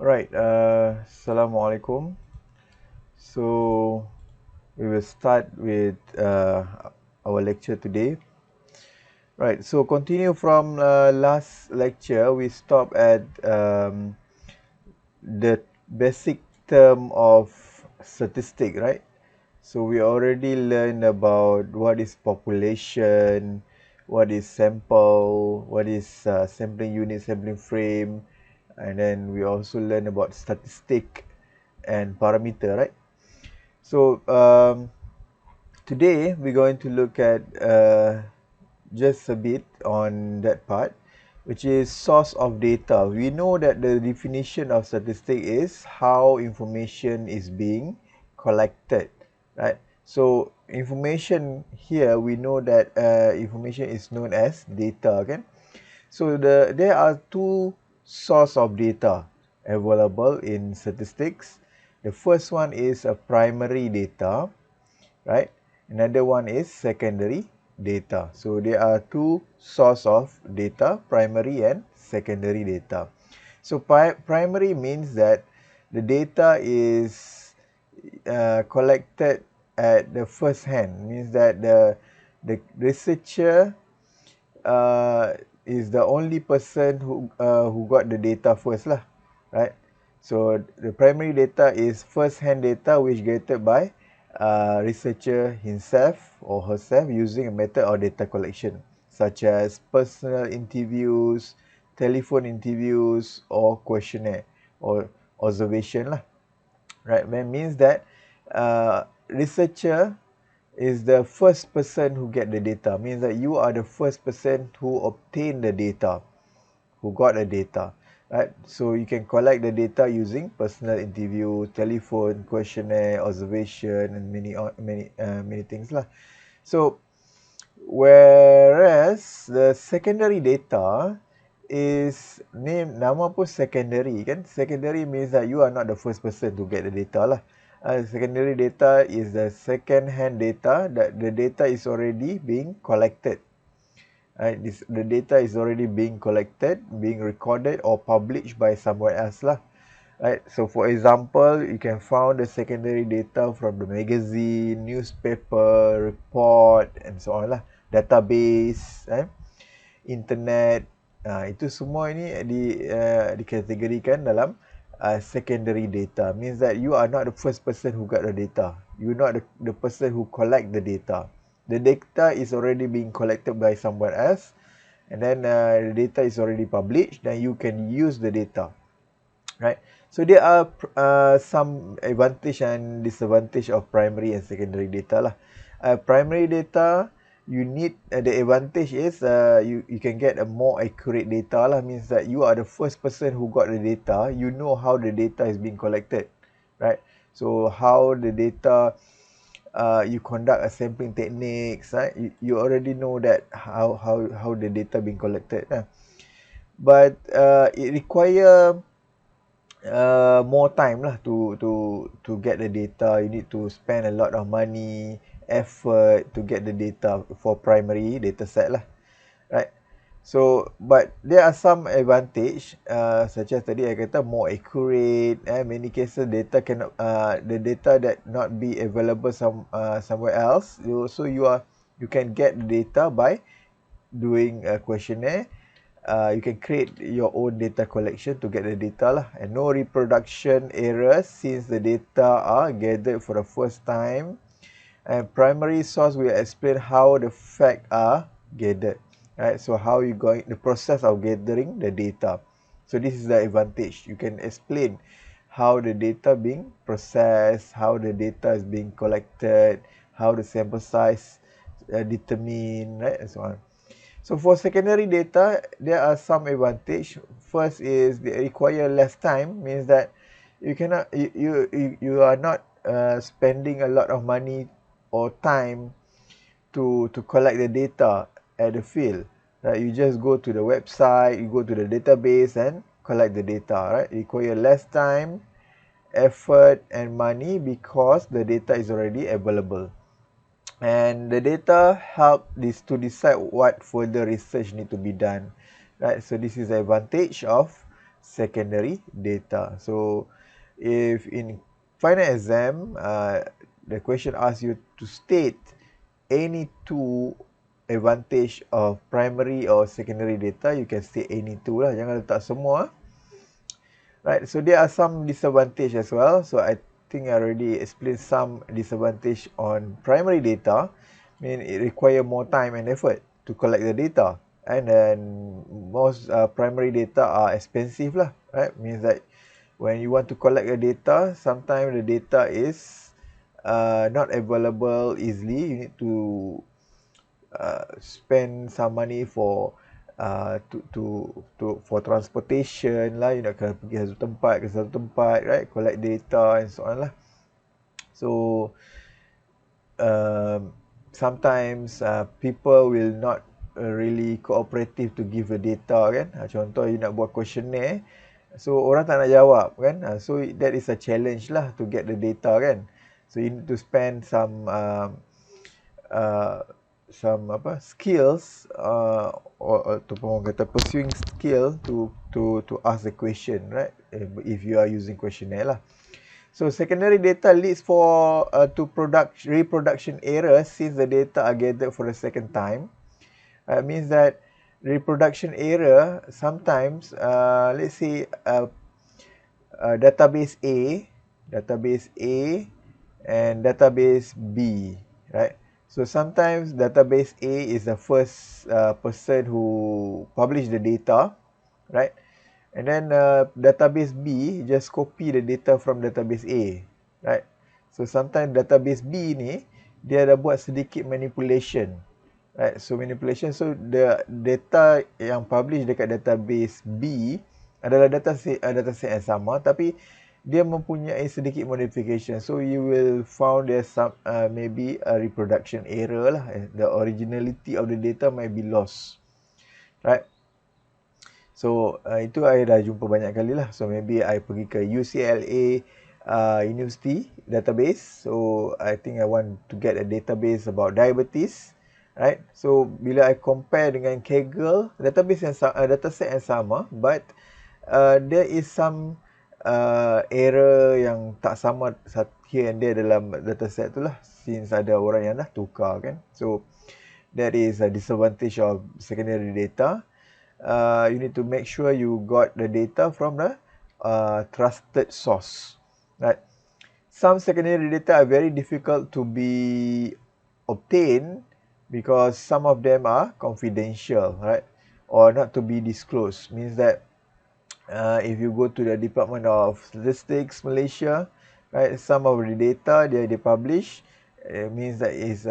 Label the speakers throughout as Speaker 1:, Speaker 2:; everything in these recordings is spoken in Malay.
Speaker 1: Alright, Assalamualaikum. So we will start with our lecture today. Right, so continue from last lecture, we stopped at the basic term of statistic, right? So we already learned about what is population, what is sample, what is sampling unit, sampling frame, and then we also learn about statistic and parameter, right? So today we're going to look at just a bit on that part, which is source of data. We know that the definition of statistic is how information is being collected, right? So information here, we know that information is known as data, okay? So there are two source of data available in statistics. The first one is a primary data, right? Another one is secondary data. So there are two source of data, primary and secondary data. So primary means that the data is collected at the first hand, means that the researcher uh, is the only person who got the data first lah, right? So the primary data is first hand data which gathered by researcher himself or herself using a method of data collection such as personal interviews, telephone interviews, or questionnaire or observation lah, right? That means that researcher is the first person who get the data, means that you are the first person who obtain the data, who got the data, right? So you can collect the data using personal interview, telephone, questionnaire, observation, and many things lah. So whereas the secondary data is nama pun secondary kan. Secondary means that you are not the first person to get the data lah. Secondary data is the second hand data, that the data is already being collected. The data is already being collected, being recorded or published by somewhere else lah. Right. So for example, you can find the secondary data from the magazine, newspaper, report, and so on lah. Database, internet, itu semua ini dikategorikan dalam secondary data. Means that you are not the first person who got the data. You're not the person who collect the data. The data is already being collected by someone else, and then the data is already published. Then you can use the data, right? So there are some advantage and disadvantage of primary and secondary data lah. Primary data, you need the advantage is you can get a more accurate data lah, means that you are the first person who got the data, you know how the data is being collected, right? So how the data you conduct a sampling techniques, right? You already know that how the data being collected. But it require more time lah to get the data. You need to spend a lot of money, effort to get the data for primary data set lah, right? So but there are some advantage, such as tadi I kata more accurate. Many cases data cannot the data that not be available somewhere else. You can get the data by doing a questionnaire. You can create your own data collection to get the data lah, and no reproduction errors since the data are gathered for the first time. And primary source will explain how the facts are gathered, right? So how you going the process of gathering the data. So this is the advantage. You can explain how the data being processed, how the data is being collected, how the sample size determined, right, and so on. So for secondary data, there are some advantage. First is they require less time, means that you are not spending a lot of money or time to collect the data at the field. Right? You just go to the website, you go to the database and collect the data. Right? It require less time, effort, and money because the data is already available. And the data help this to decide what further research need to be done, right? So this is the advantage of secondary data. So if in final exam, the question asks you to state any two advantage of primary or secondary data, you can state any two lah. Jangan letak semua. Right, so there are some disadvantage as well. So I think I already explained some disadvantage on primary data. I mean, it require more time and effort to collect the data. And then most primary data are expensive lah, right? Means that when you want to collect the data, sometimes the data is not available easily. You need to spend some money for for transportation lah. You nak kena pergi satu tempat ke satu tempat, right? Collect data and so on lah. So sometimes people will not really cooperative to give the data kan. Contoh you nak buat questionnaire, so orang tak nak jawab kan. So that is a challenge lah to get the data kan. So you need to spend some skills or ataupun orang kata pursuing skill to ask the question, right? If you are using questionnaire lah. So secondary data leads to reproduction errors since the data are gathered for the second time. Means that reproduction error sometimes, let's say database A and database B, right? So sometimes database A is the first person who published the data, right? And then database B just copy the data from database A, right? So sometimes database B ni dia ada buat sedikit manipulation, right? So manipulation, so the data yang publish dekat database B adalah dataset yang sama, tapi dia mempunyai sedikit modification. So you will found there's some maybe a reproduction error lah. The originality of the data might be lost, right? So itu I dah jumpa banyak kali lah. So maybe I pergi ke UCLA University database. So I think I want to get a database about diabetes, right? So bila I compare dengan Kaggle, database yang dataset yang sama, but there is some error yang tak sama here and there dalam dataset tu lah, since ada orang yang dah tukar kan. So that is a disadvantage of secondary data. You need to make sure you got the data from the trusted source, right? Some secondary data are very difficult to be obtained because some of them are confidential, right? Or not to be disclosed. Means that if you go to the Department of Statistics Malaysia, right, some of the data they publish, it means that is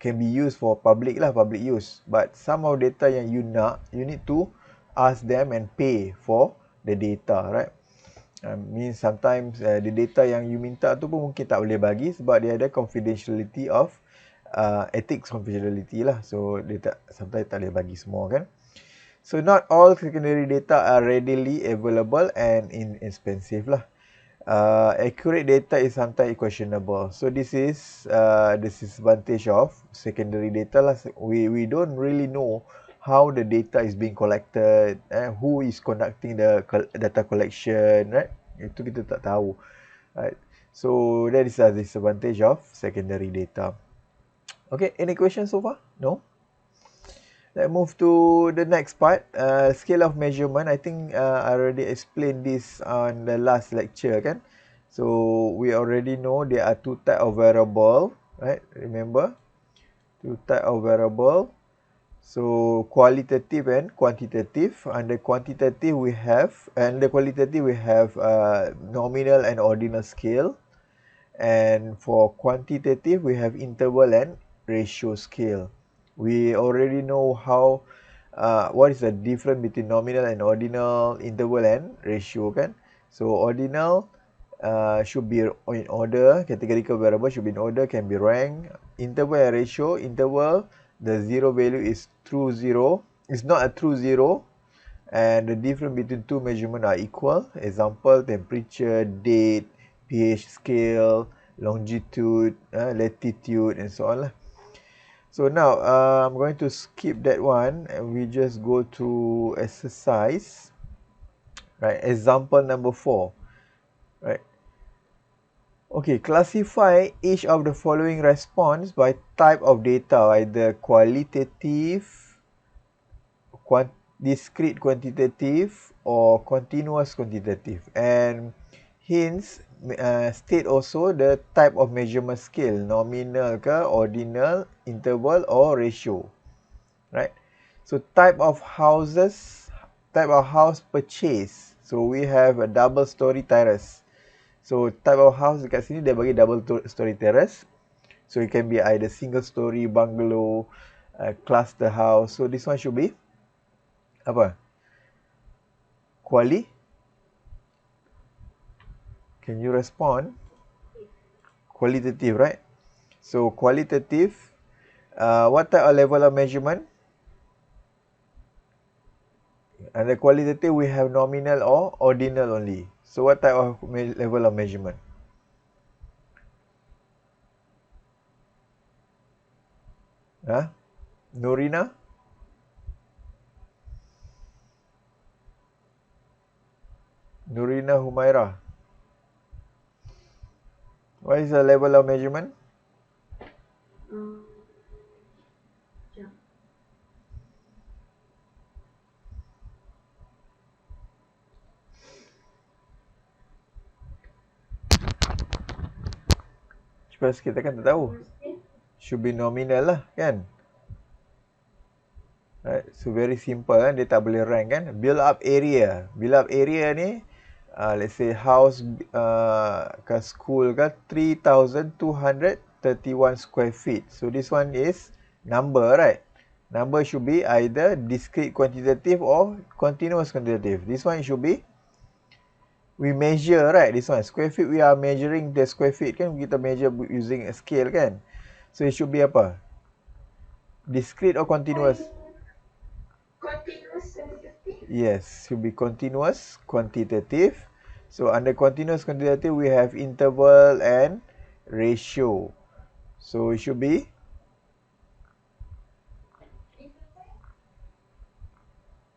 Speaker 1: can be used for public use. But some of data yang you need to ask them and pay for the data, right? Means sometimes the data yang you minta tu pun mungkin tak boleh bagi sebab dia ada confidentiality of ethics confidentiality lah. So dia sometimes tak boleh bagi semua kan. So not all secondary data are readily available and inexpensive lah. Accurate data is sometimes questionable. So this is the disadvantage of secondary data lah. We don't really know how the data is being collected, who is conducting the data collection, right? Itu kita tak tahu, right? So that is a disadvantage of secondary data. Okay, any questions so far? No? Let's move to the next part, scale of measurement. I think I already explained this on the last lecture kan. So we already know there are two types of variable, right? Remember, two types of variable. So qualitative and quantitative. Under quantitative we have, and the qualitative we have nominal and ordinal scale. And for quantitative we have interval and ratio scale. We already know how what is the difference between nominal and ordinal, interval and ratio kan. So ordinal should be in order, categorical variable should be in order, can be ranked. Interval and ratio, interval, the zero value is true zero, it's not a true zero, and the difference between two measurements are equal. Example, temperature, date, pH scale, longitude, latitude and so on lah. So now I'm going to skip that one and we just go to exercise. right? Example number 4, right? Okay, classify each of the following response by type of data, either qualitative, discrete quantitative, or continuous quantitative. And hence, state also the type of measurement scale, nominal ke, ordinal, interval, or ratio, right? So type of house purchase. So we have a double story terrace. So type of house dekat sini dia bagi double story terrace. So it can be either single story, bungalow, cluster house. So this one should be apa? Quali? Can you respond? Qualitative, right? So qualitative, what type of level of measurement? Under qualitative, we have nominal or ordinal only. So what type of level of measurement? Huh? Norina? Norina Humaira. What is the level of measurement? Cepat sikit, kita kan tak tahu. Should be nominal lah, kan? Right. So very simple kan, dia tak boleh rank kan. Build up area. Build up area ni, let's say house ke school ke 3,231 square feet. So this one is number, right? Number should be either discrete quantitative or continuous quantitative. This one should be we measure, right? This one square feet, we are measuring the square feet kan, kita measure using a scale kan. So it should be apa? Discrete or continuous? Yes, should be continuous quantitative. So under continuous quantitative, we have interval and ratio. So it should be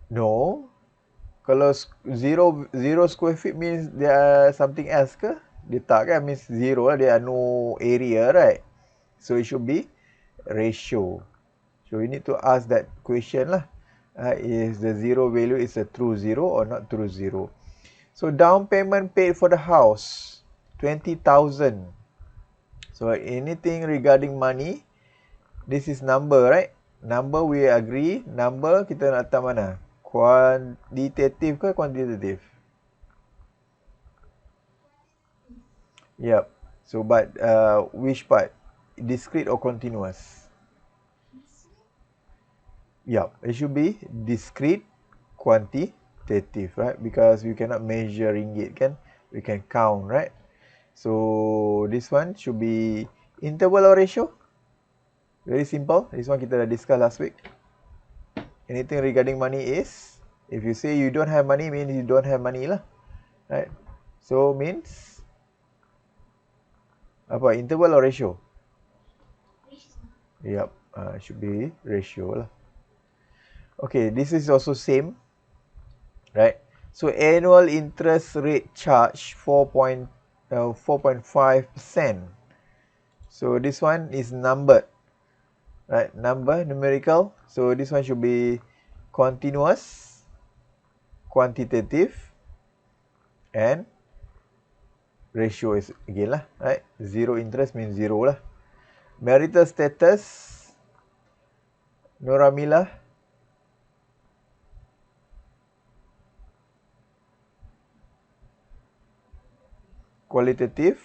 Speaker 1: no. Kalau zero square feet means there are something else ke? Dia tak kan, means zero lah, there are no area, right? So it should be ratio. So we need to ask that question lah. Is the zero value is a true zero or not true zero? So down payment paid for the house 20,000. So anything regarding money, this is number, right? Number we agree. Number kita nak letak mana? Quantitative ke quantitative? Yep. So but which part? Discrete or continuous? Yep. It should be discrete quantitative, right? Because we cannot measure ringgit kan? We can count, right? So this one should be interval or ratio? Very simple. This one kita dah discuss last week. Anything regarding money is, if you say you don't have money, means you don't have money lah, right? So means apa? Interval or ratio? Yep, should be ratio lah. Okay, this is also same, right? So annual interest rate charge 4.5%. So this one is numbered, right? Numerical. So this one should be continuous, quantitative, and ratio is again lah, right? Zero interest means zero lah. Marital status, Noramila. Qualitative.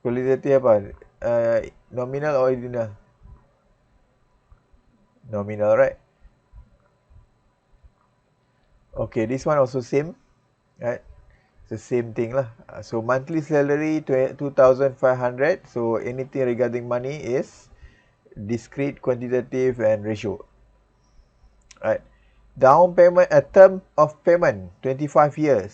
Speaker 1: Qualitative apa? Nominal or ordinal? Nominal, right? Okay, this one also same, right? It's the same thing lah. So monthly salary 2,500. So anything regarding money is discrete, quantitative, and ratio. Right. Down payment, a term of payment 25 years.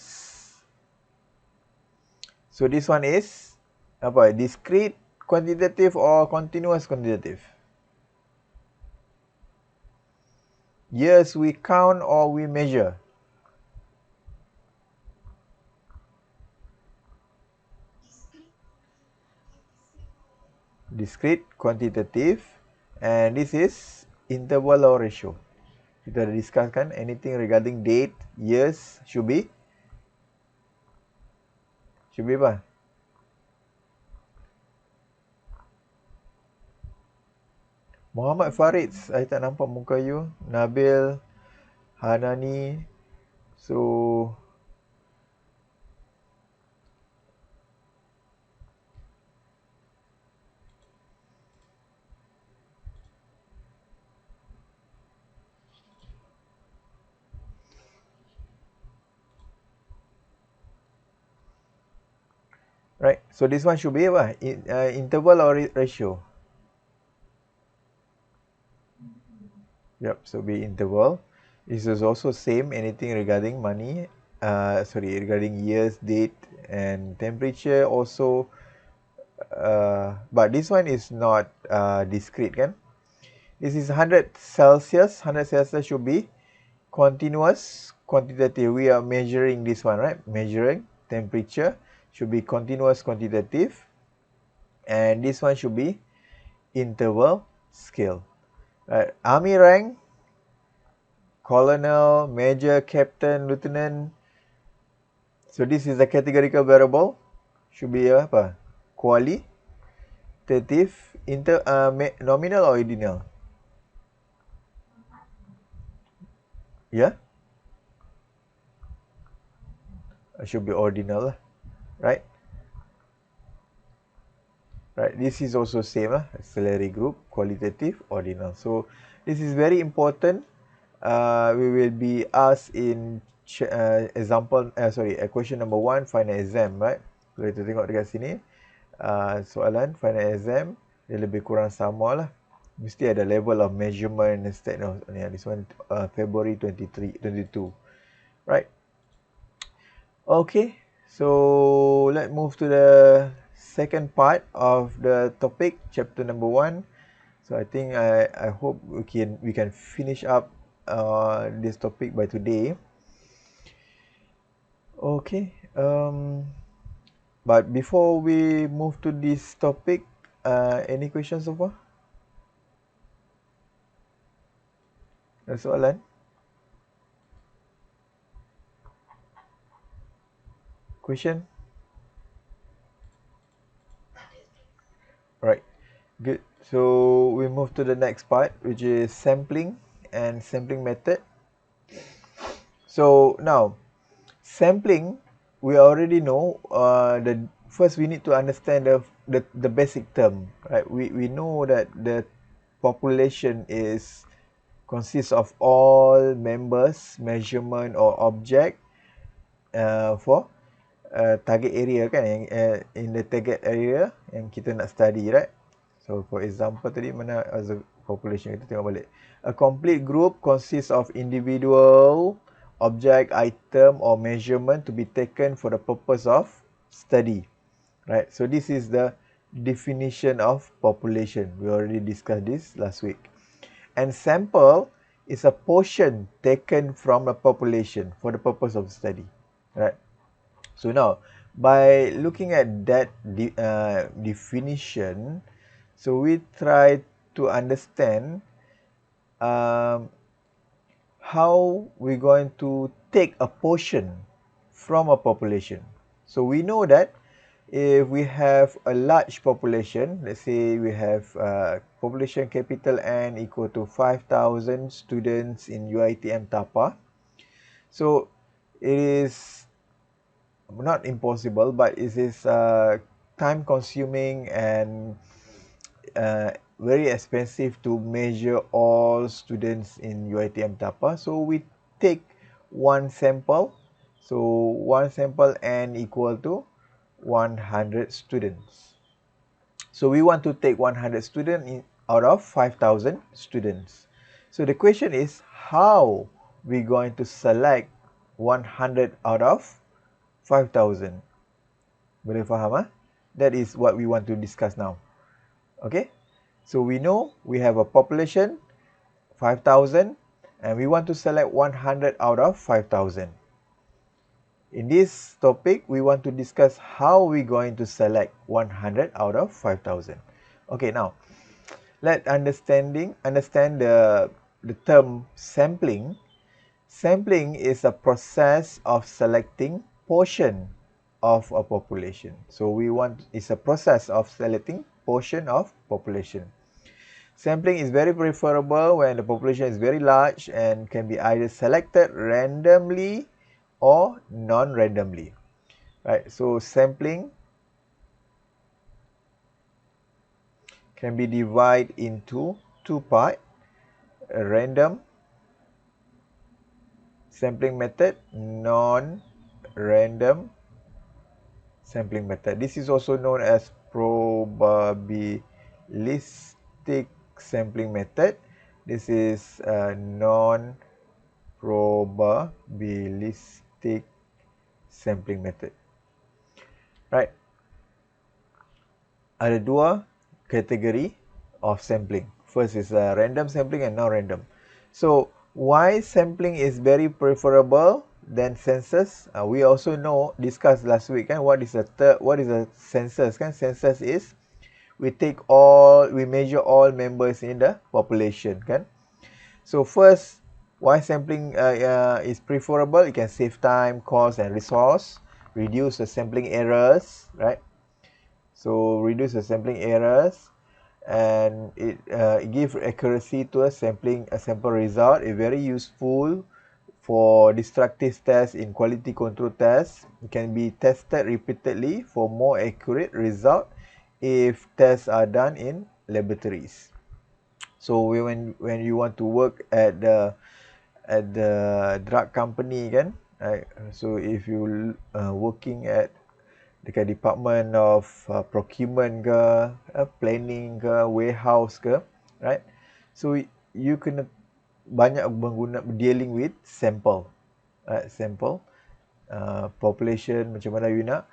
Speaker 1: So this one is apa? Discrete, quantitative, or continuous quantitative? Years we count or we measure? Discrete, quantitative, and this is interval or ratio. Kita dah discusskan anything regarding date, years, should be apa? Muhammad Farid, saya tak nampak muka you. Nabil, Hanani. So, right. So this one should be apa? Interval or ratio? Yep, so be interval. This is also same, anything regarding money, regarding years, date, and temperature also. But this one is not discrete, kan? This is 100 Celsius. 100 Celsius should be continuous, quantitative. We are measuring this one, right? Measuring temperature should be continuous, quantitative. And this one should be interval scale. Right. Army rank, colonel, major, captain, lieutenant. So this is the categorical variable. Should be apa? Qualitative, nominal or ordinal? Yeah? Should be ordinal lah. Right? Right. This is also same lah. Salary group, qualitative, ordinal. So this is very important. We will be asked in question number 1, final exam, right? Kalau kita tengok dekat sini, soalan final exam, dia lebih kurang sama lah. Mesti ada level of measurement and state. No, yeah, this one, February 22. Right. Okay. So, let's move to the second part of the topic, chapter number 1. So, I think I hope we can finish up this topic by today. Okay. But before we move to this topic, any questions so far? Ada soalan? Question? Right. Good. So we move to the next part, which is sampling and sampling method. So now, sampling, we already know first we need to understand the basic term, right? We know that the population consists of all members, measurement or object for target area kan, yang in the target area yang kita nak study, right? So for example tadi mana as a population, kita tengok balik. A complete group consists of individual, object, item or measurement to be taken for the purpose of study, right? So this is the definition of population. We already discussed this last week. And sample is a portion taken from a population for the purpose of study, right? So now, by looking at that definition, so we try to understand how we're going to take a portion from a population. So we know that if we have a large population, let's say we have population capital N equal to 5,000 students in UiTM Tapa. So it is not impossible, but it is time consuming and very expensive to measure all students in UiTM Tapa. So we take one sample. So one sample N equal to 100 students. So we want to take 100 students out of 5,000 students. So the question is, how we going to select 100 out of 5,000? Boleh faham, ah? That is what we want to discuss now. Okay? So we know we have a population 5,000 and we want to select 100 out of 5,000. In this topic, we want to discuss how we're going to select 100 out of 5,000. Okay, now let's understand the term sampling. Sampling is a process of selecting portion of a population. So it's a process of selecting portion of population. Sampling is very preferable when the population is very large and can be either selected randomly or non-randomly. Right, so sampling can be divided into two parts: a random sampling method, non-random sampling method. This is also known as probabilistic sampling method. This is a non-probabilistic sampling method. Right. Ada dua kategori of sampling. First is random sampling and non-random. So why sampling is very preferable than census? We also discussed last week kan, what is a census kan? Census is we measure all members in the population kan. So first, why sampling is preferable? It can save time, cost and resource, reduce the sampling errors, right? So reduce the sampling errors, and it give accuracy to a sample result. It's very useful for destructive tests in quality control tests. It can be tested repeatedly for more accurate result if tests are done in laboratories. So when you want to work at the drug company kan, right? So if you working at dekat department of procurement ke, planning ke, warehouse ke, right? So you kena banyak dealing with sample, right? Sample population, macam mana you nak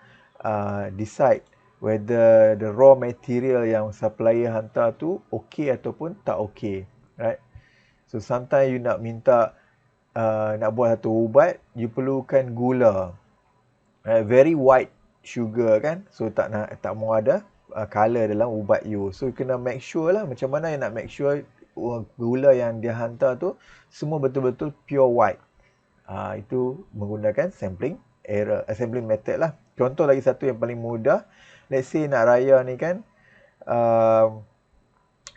Speaker 1: decide whether the raw material yang supplier hantar tu okay ataupun tak okay, right? So sometimes you nak minta nak buat satu ubat, you perlukan gula, right? Very white sugar kan, so tak mau ada color dalam ubat you. So you kena make sure lah, macam mana you nak make sure gula yang dia hantar tu semua betul-betul pure white. Itu menggunakan sampling method lah. Contoh lagi satu yang paling mudah, let's say nak raya ni kan,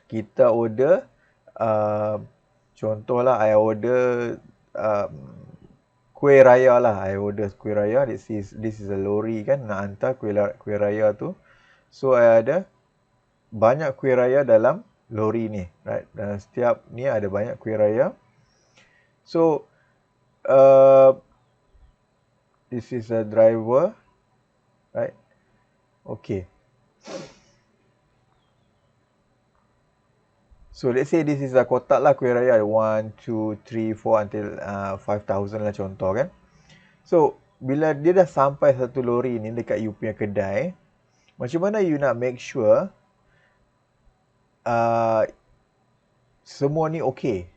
Speaker 1: kita order contohlah I order kuih raya lah. I order kuih raya. This is a lorry kan, nak hantar kuih raya tu. So I ada banyak kuih raya dalam lorry ni, right? Dan setiap ni ada banyak kuih raya. So this is a driver, right? Okay. So let's say this is a kotak lah kuih raya, 1, 2, 3, 4 until 5,000 lah contoh kan. So bila dia dah sampai satu lori ni dekat you punya kedai, macam mana you nak make sure semua ni okay,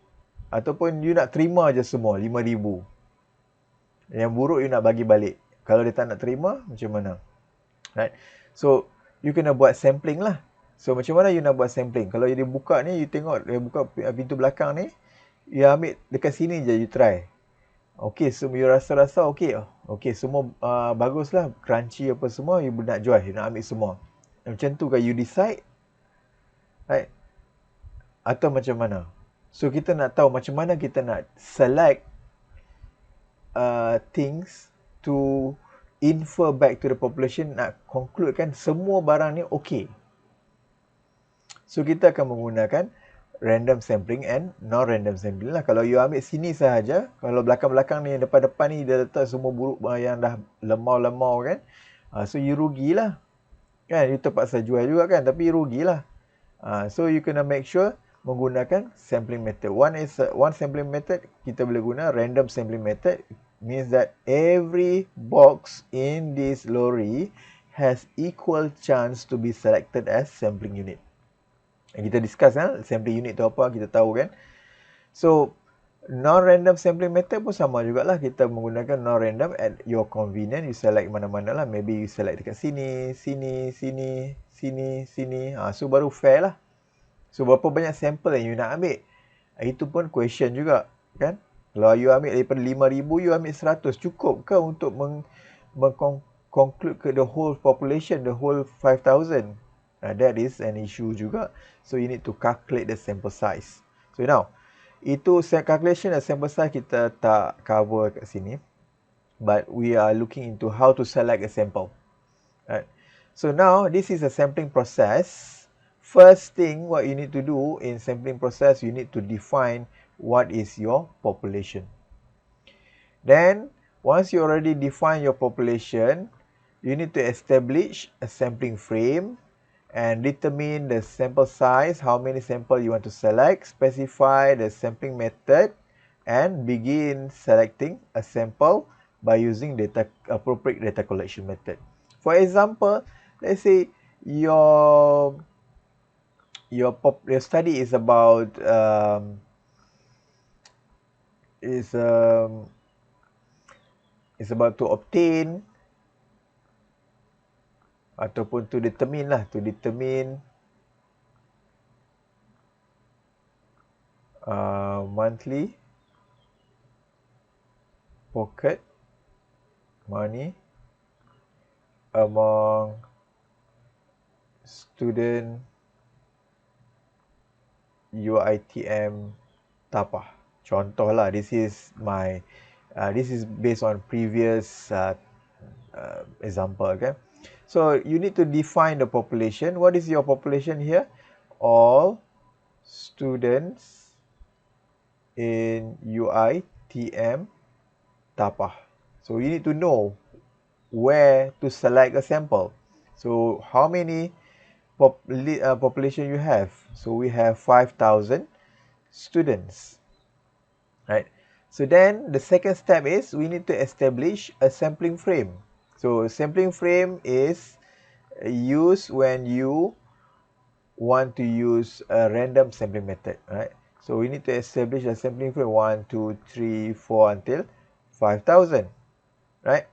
Speaker 1: ataupun you nak terima je semua 5,000, yang buruk you nak bagi balik. Kalau dia tak nak terima, macam mana, right? So you kena buat sampling lah. So macam mana you nak buat sampling? Kalau dia buka ni, you tengok dia buka pintu belakang ni, you ambil dekat sini je, you try. Okay, so you rasa-rasa okay. Okay, semua bagus lah, crunchy apa semua, you nak jual, you nak ambil semua. Macam tu kan you decide, right? Atau macam mana? So kita nak tahu macam mana kita nak select things to infer back to the population, nak conclude kan semua barang ni okay. So kita akan menggunakan random sampling and non-random sampling lah. Kalau you ambil sini sahaja, kalau belakang-belakang ni, depan-depan ni dia letak semua buruk yang dah lemau-lemau kan, so you rugilah kan, you terpaksa jual juga kan, tapi rugilah. So you kena make sure menggunakan sampling method. One sampling method kita boleh guna random sampling method, means that every box in this lorry has equal chance to be selected as sampling unit. Kita discuss kan, sampling unit tu apa, kita tahu kan. So Non-random sampling method pun sama jugalah. Kita menggunakan non-random at your convenience. You select mana-mana lah. Maybe you select dekat sini, sini, sini, sini, sini. So baru fair lah. So berapa banyak sampel yang you nak ambil? Itu pun question juga, kan? Kalau you ambil daripada 5,000, you ambil 100. Cukup ke untuk conclude ke the whole population, the whole 5,000? That is an issue juga. So you need to calculate the sample size. So now, itu calculation dan sample size kita tak cover kat sini. But we are looking into how to select a sample. Right? So now, this is a sampling process. First thing what you need to do in sampling process, you need to define what is your population. Then, once you already define your population, you need to establish a sampling frame and determine the sample size, how many samples you want to select, specify the sampling method, and begin selecting a sample by using appropriate data collection method. For example, let's say your study is about is about to obtain ataupun to determine monthly pocket money among student UiTM Tapah. Contohlah, this is based on previous example, okay? So you need to define the population. What is your population here? All students in UiTM Tapah. So you need to know where to select a sample. So how many population you have? So we have 5,000 students, right? So then the second step is we need to establish a sampling frame. So sampling frame is used when you want to use a random sampling method, right? So we need to establish a sampling frame 1, 2, 3, 4 until 5,000, right?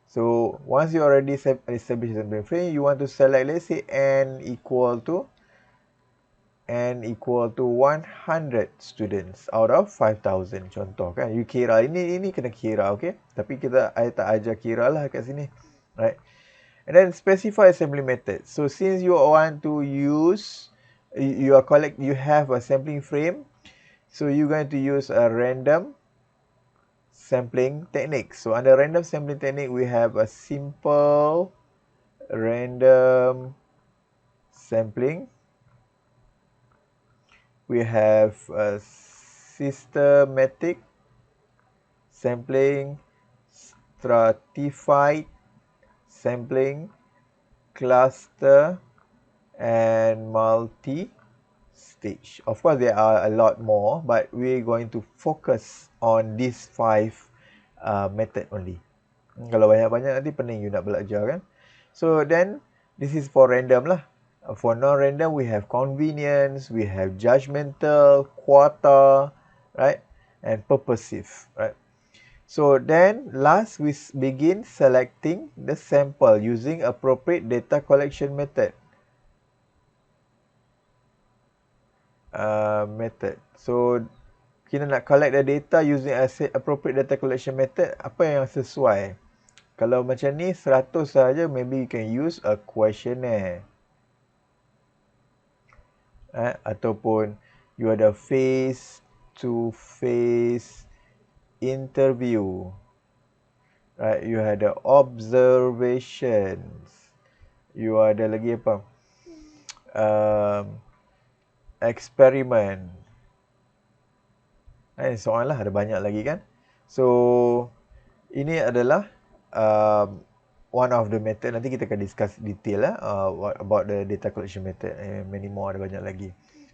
Speaker 1: So once you already establish a sampling frame, you want to select, let's say n equal to 100 students out of 5,000, contoh kan. You kira, ini kena kira, okay? Tapi I tak ajar kira lah kat sini, right? And then specify sampling method. So since you want to use, you have a sampling frame, so you're going to use a random sampling technique. So under random sampling technique, we have a simple random sampling. We have a systematic sampling, stratified sampling, cluster, and multi-stage. Of course, there are a lot more, but we're going to focus on these 5 method only. Kalau banyak-banyak nanti pening you nak belajar kan. So then, this is for random lah. For non-random, we have convenience, we have judgmental, quarter, right? And purposive, right? So then, last we begin selecting the sample using appropriate data collection method. So, kita nak collect the data using appropriate data collection method, apa yang sesuai? Kalau macam ni, 100 saja, maybe you can use a questionnaire. Ataupun you ada face-to-face interview, right? You ada observations, you ada lagi apa, experiment, and so on lah, ada banyak lagi kan. So ini adalah one of the method. Nanti kita akan discuss detail about the data collection method, many more, ada banyak lagi.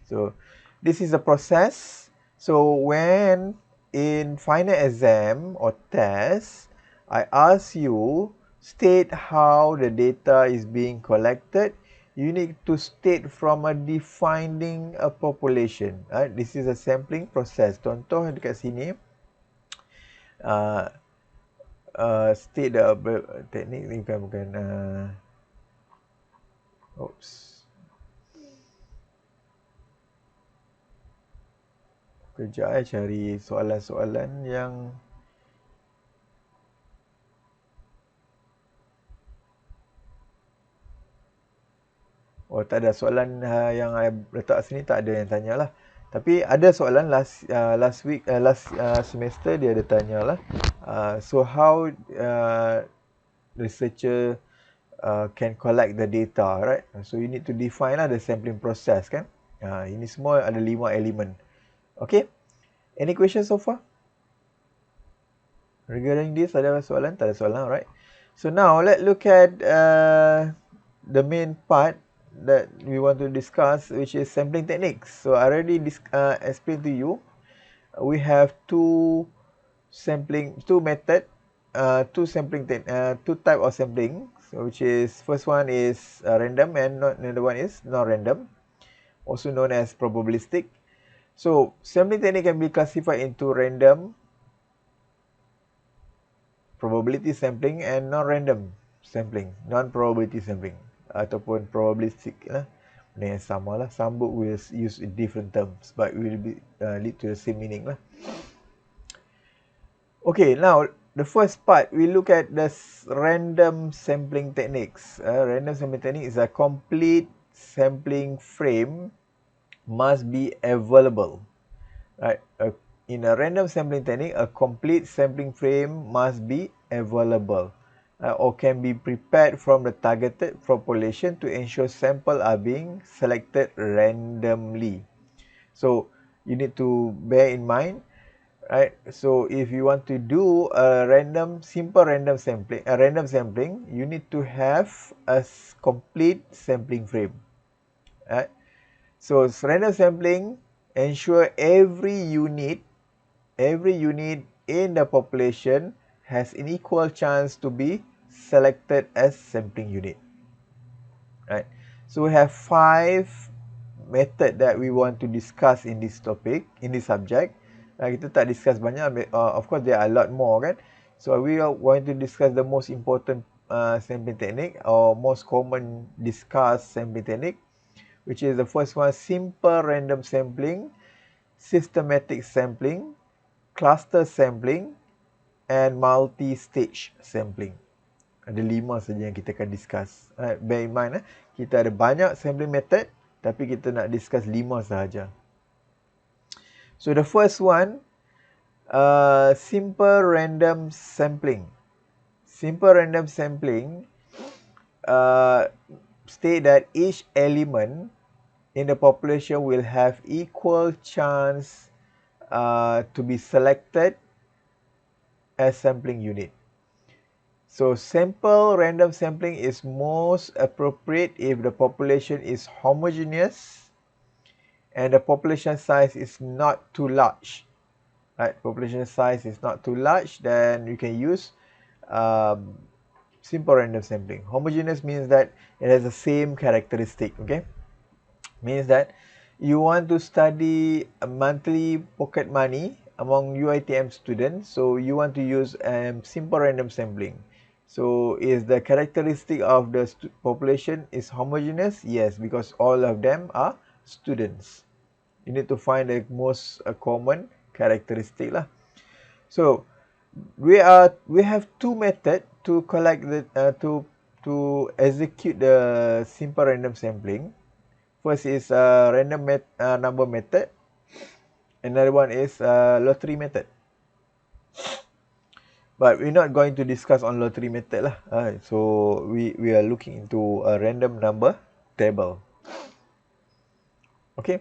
Speaker 1: So this is the process. So when in final exam or test, I ask you state how the data is being collected you need to state from a defining a population. This is a sampling process. Contoh dekat sini, uh, state the teknik ni bukan oops. Kejap cari soalan-soalan yang tak ada soalan yang I letak sini, tak ada yang tanya lah. Tapi ada soalan last week, last semester dia ada tanya lah. So how researcher can collect the data, right? So you need to define lah the sampling process kan. Ini semua ada 5 elemen. Okay. Any questions so far? Regarding this, ada soalan? Tak ada soalan, right? So now let's look at the main part that we want to discuss, which is sampling techniques. So I already explained to you. We have two type of sampling. So which is first one is random and another one is non-random, also known as probabilistic. So sampling technique can be classified into random, probability sampling and non-random sampling, non-probability sampling ataupun probabilistic lah. Benda yang sama lah. Some book will use different terms but will be lead to the same meaning lah. Okay, now the first part we look at the random sampling techniques. Random sampling technique is a complete sampling frame must be available. Right. In a random sampling technique, a complete sampling frame must be available or can be prepared from the targeted population to ensure samples are being selected randomly. So you need to bear in mind, right? So if you want to do a simple random sampling, you need to have a complete sampling frame. Right? So random sampling ensure every unit in the population has an equal chance to be selected as sampling unit. Right. So we have 5 method that we want to discuss in this topic, in this subject. Kita tak discuss banyak. Of course, there are a lot more kan. So we are going to discuss the most important sampling technique or most common discussed sampling technique, which is the first one, simple random sampling, systematic sampling, cluster sampling, and multi-stage sampling. Ada 5 saja yang kita akan discuss. Bear in mind, kita ada banyak sampling method, tapi kita nak discuss 5 sahaja. So the first one, simple random sampling. Simple random sampling state that each element in the population will have equal chance to be selected as sampling unit. So simple random sampling is most appropriate if the population is homogeneous and the population size is not too large. Right, population size is not too large, then you can use simple random sampling. Homogeneous means that it has the same characteristic. Okay, means that you want to study a monthly pocket money among UiTM students, so you want to use simple random sampling. So is the characteristic of the population is homogeneous? Yes, because all of them are students. You need to find the most common characteristic lah. So we have 2 methods to collect the to execute the simple random sampling. First is random number method. Another one is lottery method. But we're not going to discuss on lottery method lah. So we are looking into a random number table. Okay.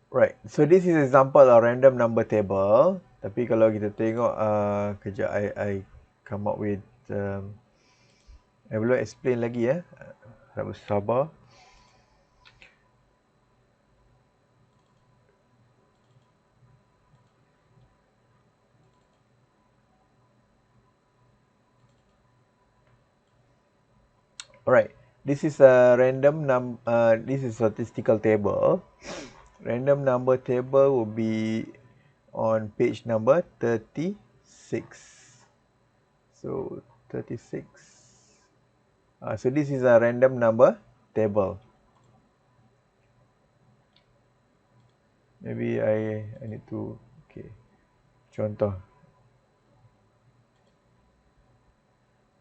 Speaker 1: Right. So this is example of random number table. Tapi kalau kita tengok kejap I come up with I belum explain lagi ya. Harap bersabar. Alright. This is a this is statistical table. Random number table will be on page number 36. So 36. So this is a random number table. Maybe I need to, okay, contoh.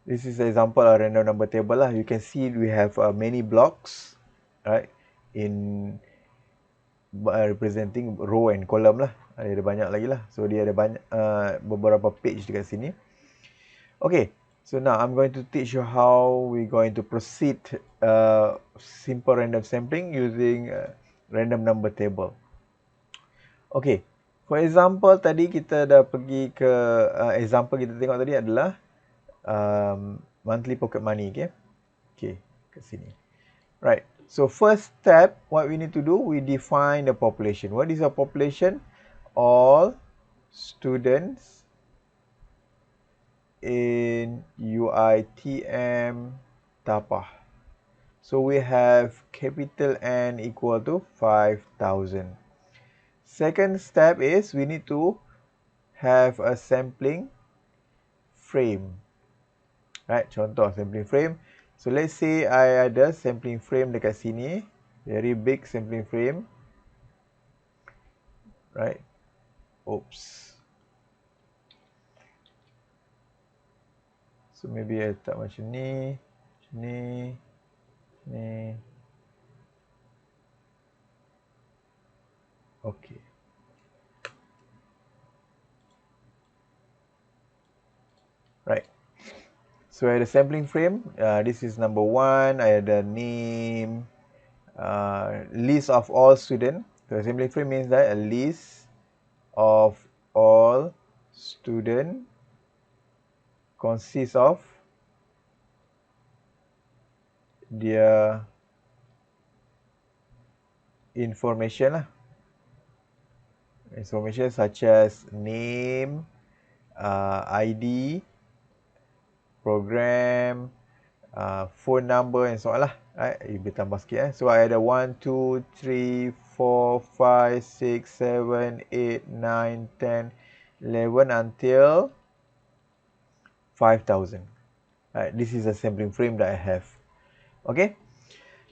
Speaker 1: This is an example of random number table lah. You can see we have many blocks, right, in representing row and column lah. Ada banyak lagi lah. So dia ada banyak beberapa page dekat sini. Okay, so now I'm going to teach you how we're going to proceed simple random sampling using random number table. Okay, for example tadi kita dah pergi ke example kita tengok tadi adalah monthly pocket money, okay? Okay, kat sini. Right, so first step, what we need to do, we define the population. What is a population? All students in UITM Tapah. So we have capital N equal to 5,000. Second step is we need to have a sampling frame. Right, contoh sampling frame. So let's say I ada sampling frame dekat sini, very big sampling frame. Right. Oops. So maybe I letak macam ni, ni. Okay. Right. So I ada sampling frame. This is number 1. I ada name, list of all students. So sampling frame means that a list of all students consists of their information lah. Information such as name, ID, program, phone number and so on lah. Right, you tambah sikit. So I ada 1, 2, 3, 4, 5, 6, 7, 8, 9, 10, 11 until 5,000. Right, this is a sampling frame that I have. Okay.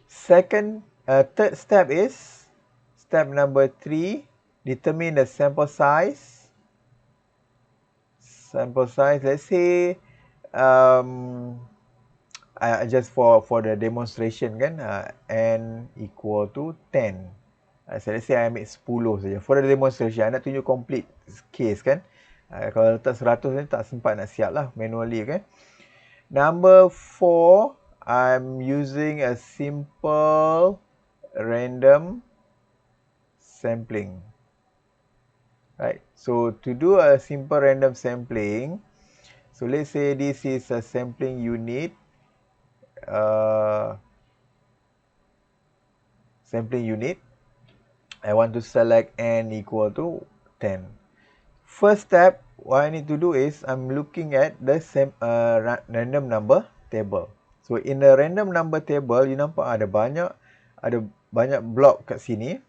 Speaker 1: Third step is step number 3. Determine the sample size. Sample size, let's say, just for the demonstration kan, n equal to 10. So let's say I ambil 10 saja. For the demonstration, I nak tunjuk complete case kan. Kalau letak 100 ni tak sempat nak siap lah manually kan. Number 4, I'm using a simple random sampling. Right, so to do a simple random sampling, so let's say this is a sampling unit. I want to select n equal to 10. First step, what I need to do is I'm looking at the random number table. So in the random number table, you nampak ada banyak block kat sini.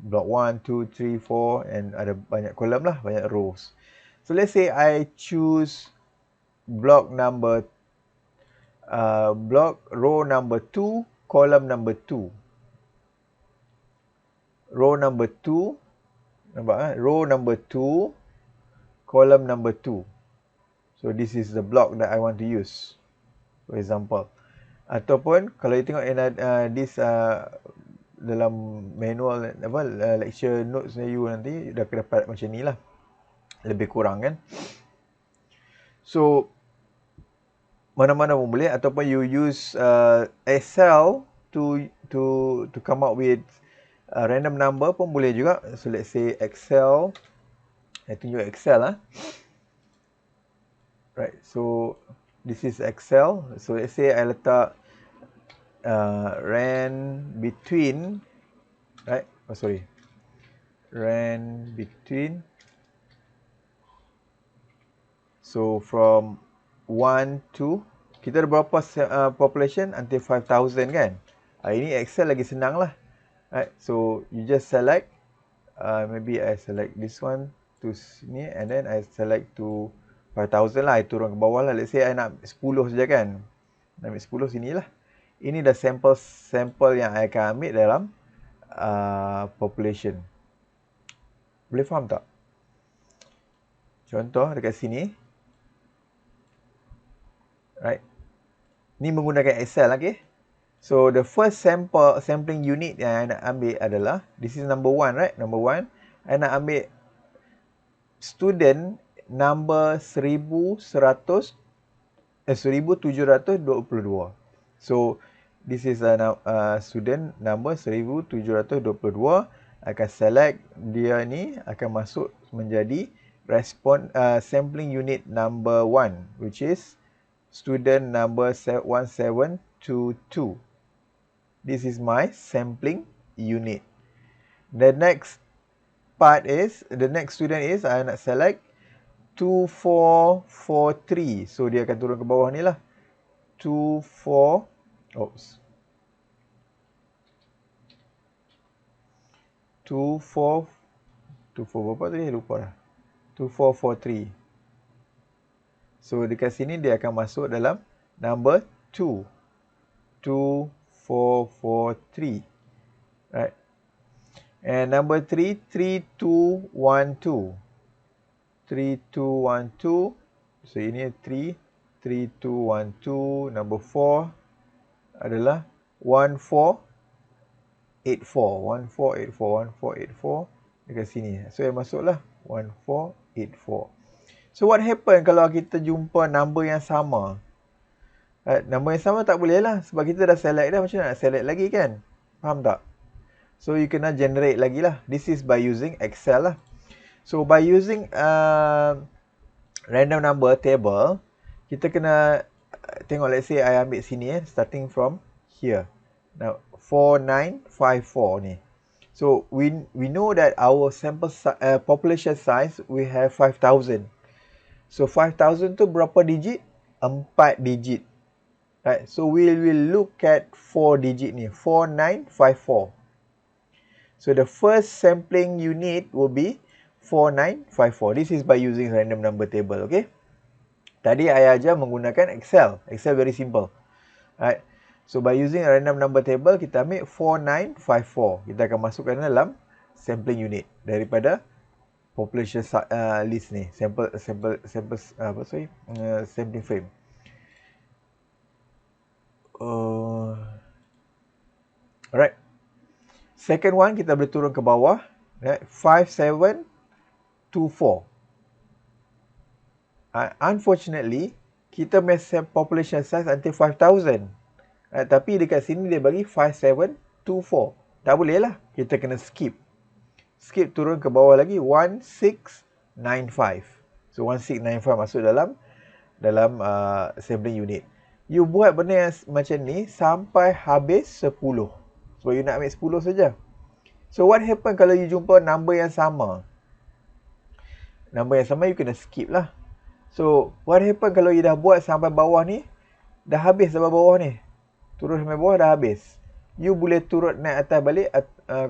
Speaker 1: Block 1, 2, 3, 4 and ada banyak kolom lah, banyak rows. So let's say I choose row number 2, column number 2. Row number 2, nampak row number 2, column number 2. So this is the block that I want to use, for example. Ataupun kalau you tengok this dalam manual lecture notes you nanti dah dapat macam ni lah, lebih kurang kan. So mana-mana pun boleh, ataupun you use Excel to come up with random number pun boleh juga. So let's say Excel, I tunjuk Excel lah. Right, so this is Excel. So let's say I letak ran between, right? Ran between. So from 1 to kita ada berapa population until 5,000 kan. Ini Excel lagi senang lah. Right, so you just select, maybe I select this one to sini and then I select to 5,000 lah. I turun ke bawah lah. Let's say I nak 10 saja kan. Nak ambil 10 sini lah. Ini dah sampel yang I akan ambil dalam population. Boleh faham tak? Contoh dekat sini. Right. Ni menggunakan Excel, okay? So, the first sampling unit yang I nak ambil adalah, this is number 1, right? Number 1. I nak ambil student number 1722. So, this is a student number 1722. Akan select dia ni, akan masuk menjadi sampling unit number 1, which is student number 1722. This is my sampling unit. The next student is I nak select 2443. So dia akan turun ke bawah ni lah. 24 berapa tadi? Lupa dah. 2443. So dekat sini dia akan masuk dalam number 2. 2443. Right. And number 3, 3212. 3212. So ini 3, 3212. Number 4 adalah 1484. 1484. Dekat sini. So yang masuklah 1484. So what happen kalau kita jumpa number yang sama? Number yang sama tak boleh lah. Sebab kita dah select dah. Macam mana nak select lagi kan? Faham tak? So you kena generate lagi lah. This is by using Excel lah. So by using random number table, kita kena tengok, let's say I ambil sini starting from here. Now 4954 ni. So we know that our sample population size we have 5,000. So 5,000 tu berapa digit? 4 digit. Right. So we will look at 4 digit ni. 4954. So the first sampling unit will be 4954. This is by using random number table. Okay. Tadi I ajar menggunakan Excel. Excel very simple. Right. So by using random number table, kita ambil 4954. Kita akan masukkan dalam sampling unit daripada population list ni. Sampling frame. Alright. Second one, kita boleh turun ke bawah. 5724. Unfortunately, kita punya population size until 5,000. Tapi dekat sini dia bagi 5724. Tak boleh lah. Kita kena skip. Skip turun ke bawah lagi. 1695. So 1695 masuk dalam sampling unit. You buat benda yang macam ni sampai habis 10. Sebab you nak ambil 10 saja. So what happen kalau you jumpa number yang sama? Number yang sama you kena skip lah. So what happen kalau you dah buat sampai bawah ni? Dah habis sampai bawah ni. Turun sampai bawah dah habis. You boleh turun naik atas balik,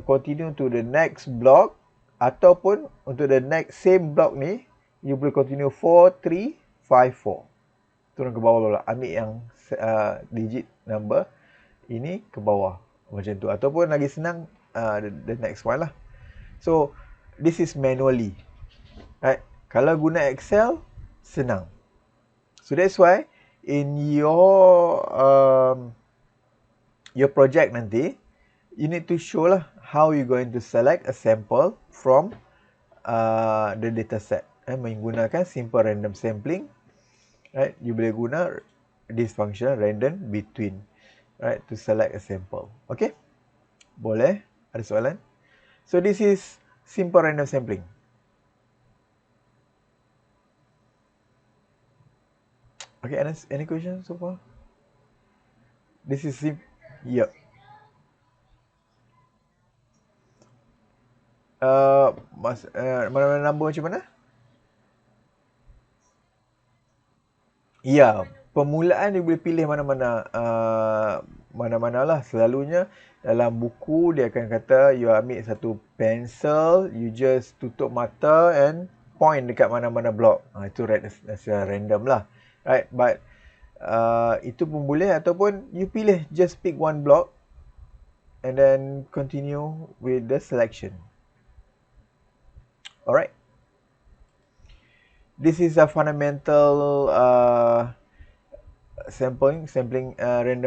Speaker 1: continue to the next block, ataupun untuk the next same block ni, you boleh continue 4354. Turun ke bawah. Ambil yang digit number ini ke bawah. Macam tu. Ataupun lagi senang, the next one lah. So, this is manually. Right? Kalau guna Excel, senang. So, that's why in your project nanti, you need to show lah how you going to select a sample from the data set. Menggunakan simple random sampling. Right? You boleh guna this function random between, right, to select a sample. Okay? Boleh? Ada soalan? So this is simple random sampling. Okay, any questions so far? This is yep. Mana number macam mana? Ya. permulaan dia boleh pilih mana-mana. Mana-mana lah. Selalunya dalam buku dia akan kata you ambil satu pencil, you just tutup mata and point dekat mana-mana block. Itu secara random lah. Right? But itu pun boleh, ataupun you pilih just pick one block and then continue with the selection. Alright. This is a fundamental random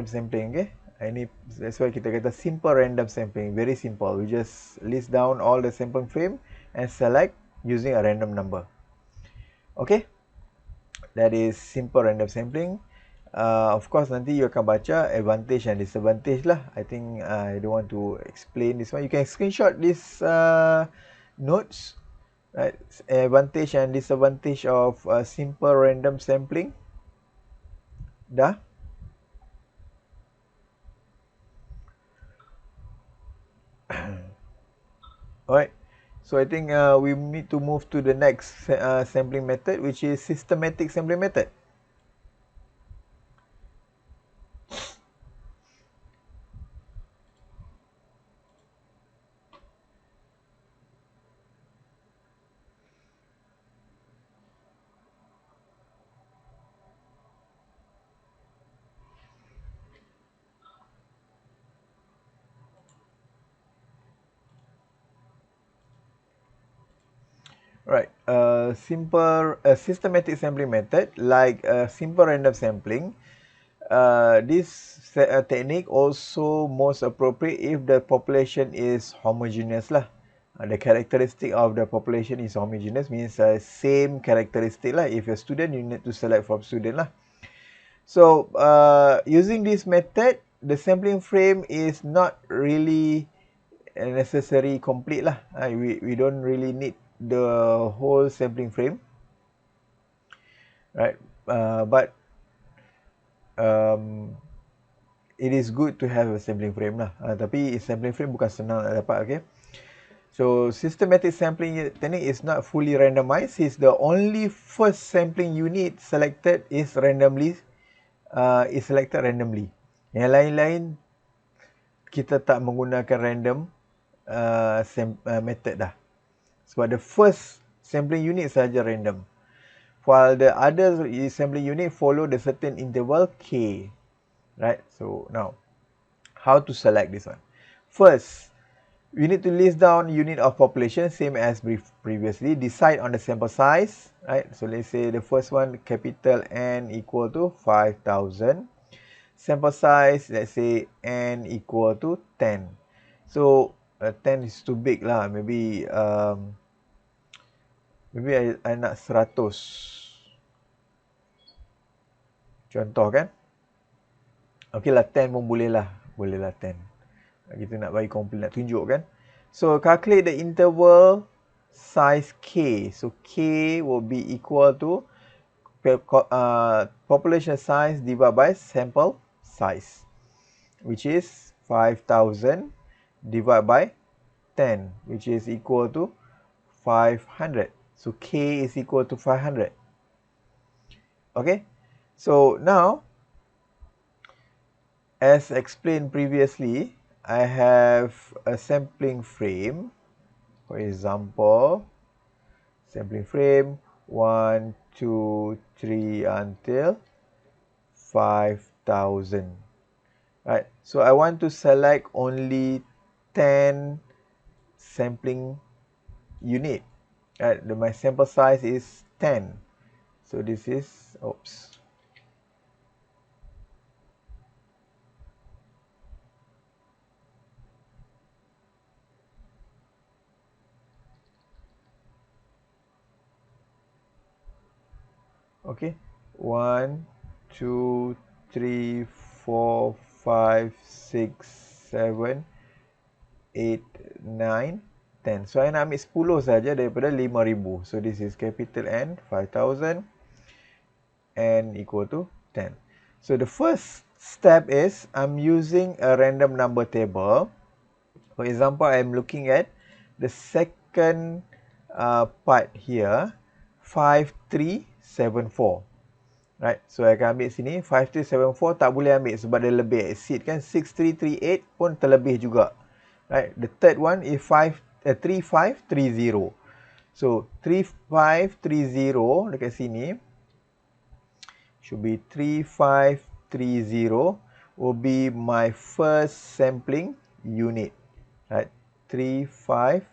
Speaker 1: sampling. Okay. Ini that's why kita kata simple random sampling. Very simple. We just list down all the sampling frame and select using a random number. Okay. That is simple random sampling. Of course nanti you akan baca advantage and disadvantage lah. I think I don't want to explain this one. You can screenshot this notes, right? Advantage and disadvantage of simple random sampling. Dah? Alright. So I think we need to move to the next sampling method, which is systematic sampling method. Right, systematic sampling method, like simple random sampling. This technique also most appropriate if the population is homogeneous lah. The characteristic of the population is homogeneous, means same characteristic lah. If you're student, you need to select from student lah. So using this method, the sampling frame is not really necessary complete lah. We don't really need the whole sampling frame, right? But it is good to have a sampling frame lah. Tapi sampling frame bukan senang nak dapat, okay? So systematic sampling technique is not fully randomized. It's the only first sampling unit selected is selected randomly. Yang lain-lain kita tak menggunakan random method dah. Sebab the first sampling unit sahaja random. While the other sampling unit follow the certain interval k. Right? So now, how to select this one? First, we need to list down unit of population, same as previously. Decide on the sample size. Right? So let's say the first one, capital N equal to 5,000. Sample size, let's say N equal to 10. So 10 is too big lah. Maybe I nak 100. Contoh kan. Okay lah, 10 pun boleh lah. Boleh lah 10. Kita nak bagi complete, nak tunjuk kan. So calculate the interval size K. So K will be equal to population size divided by sample size, which is 5,000 divided by 10, which is equal to 500. So K is equal to 500. Okay. So now, as explained previously, I have a sampling frame. For example, sampling frame 1, 2, 3 until 5,000. Right. So I want to select only 10 sampling unit. Right. My sample size is 10. So this is, oops. Okay, 1, 2, 3, 4, 5, 6, 7, 8, 9, 10. So I nak ambil 10 saja daripada 5,000. So this is capital N, 5,000, N equal to 10. So the first step is I'm using a random number table. For example, I'm looking at the second part here, 5374. Right, so I akan ambil sini 5374 tak boleh ambil sebab dia lebih exceed kan. 6338 pun terlebih juga. Right, the third one is 3530. So 3530 dekat sini should be 3530 will be my first sampling unit. Right, 3530.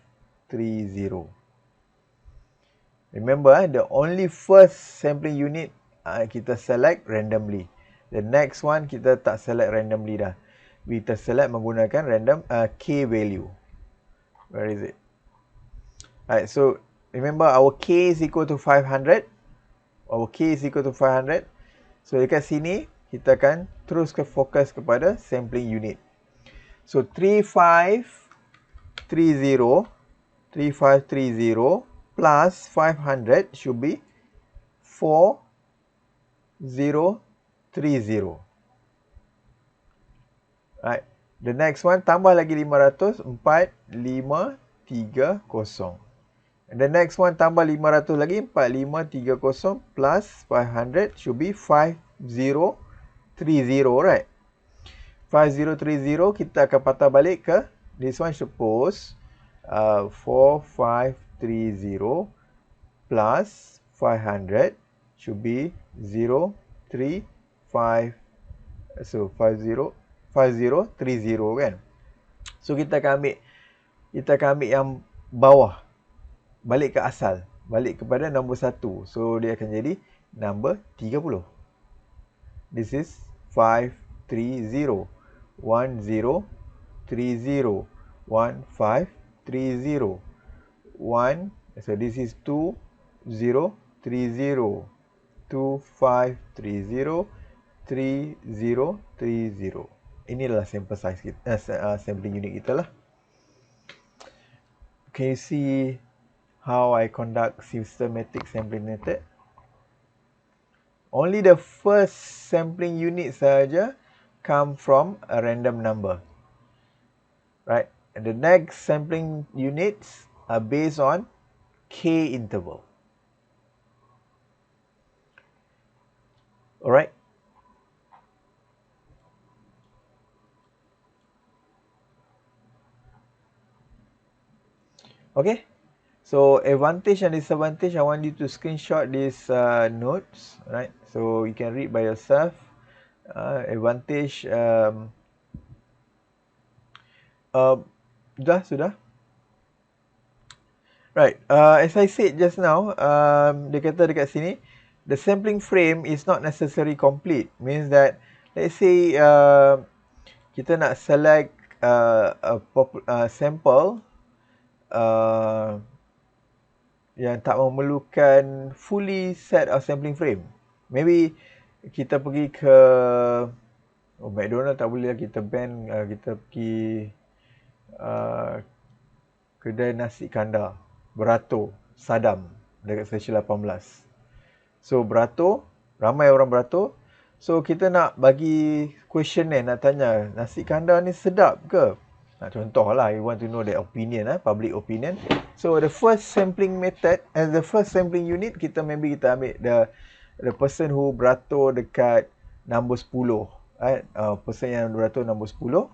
Speaker 1: Remember, the only first sampling unit kita select randomly. The next one kita tak select randomly dah. Kita select menggunakan random K value. Where is it? Alright, so remember our K is equal to 500. Our K is equal to 500. So dekat sini kita akan terus ke fokus kepada sampling unit. So 3530 plus 500 should be 4030. Right. The next one tambah lagi 500, 4530. And the next one tambah 500 lagi, 4530 plus 500 should be 5030, right? 5030 kita akan patah balik ke this one, suppose 4530 plus 500 should be 035. So 5030 kan. So kita akan ambil yang bawah, balik ke asal, balik kepada nombor 1. So dia akan jadi nombor 30. This is 530 1030 1530 1. So this is 2030 2530 3030. Inilah sample size kita, sampling unit kita lah. Can you see how I conduct systematic sampling method? Only the first sampling unit saja come from a random number, right? And the next sampling units are based on K interval. Alright. Okay. So advantage and disadvantage, I want you to screenshot these notes, right? So you can read by yourself. Advantage, sudah. Right. As I said just now, dia kata dekat sini, the sampling frame is not necessarily complete. Means that, let's say kita nak select a sample yang tak memerlukan fully set of sampling frame. Maybe kita pergi ke McDonald tak boleh lah, kita ban, kita pergi kedai nasi kandar beratur Salam dekat stesen 18. So beratur, ramai orang beratur. So kita nak bagi questionnaire, nak tanya nasi kandar ni sedap ke? Contoh lah, you want to know the opinion, public opinion. So the first sampling method, and the first sampling unit, kita ambil the person who beratur dekat nombor 10, right? Person yang beratur nombor 10.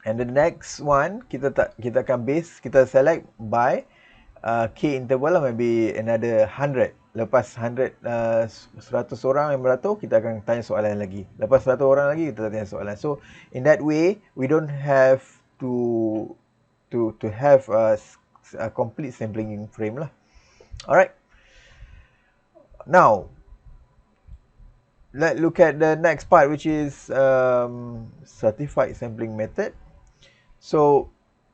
Speaker 1: And the next one, kita akan kita select by K interval lah, maybe another 100. Lepas 100 orang yang beratur, kita akan tanya soalan lagi. Lepas 100 orang lagi, kita tanya soalan. So in that way, we don't have to have a complete sampling frame lah. Alright. Now, let's look at the next part, which is stratified sampling method. So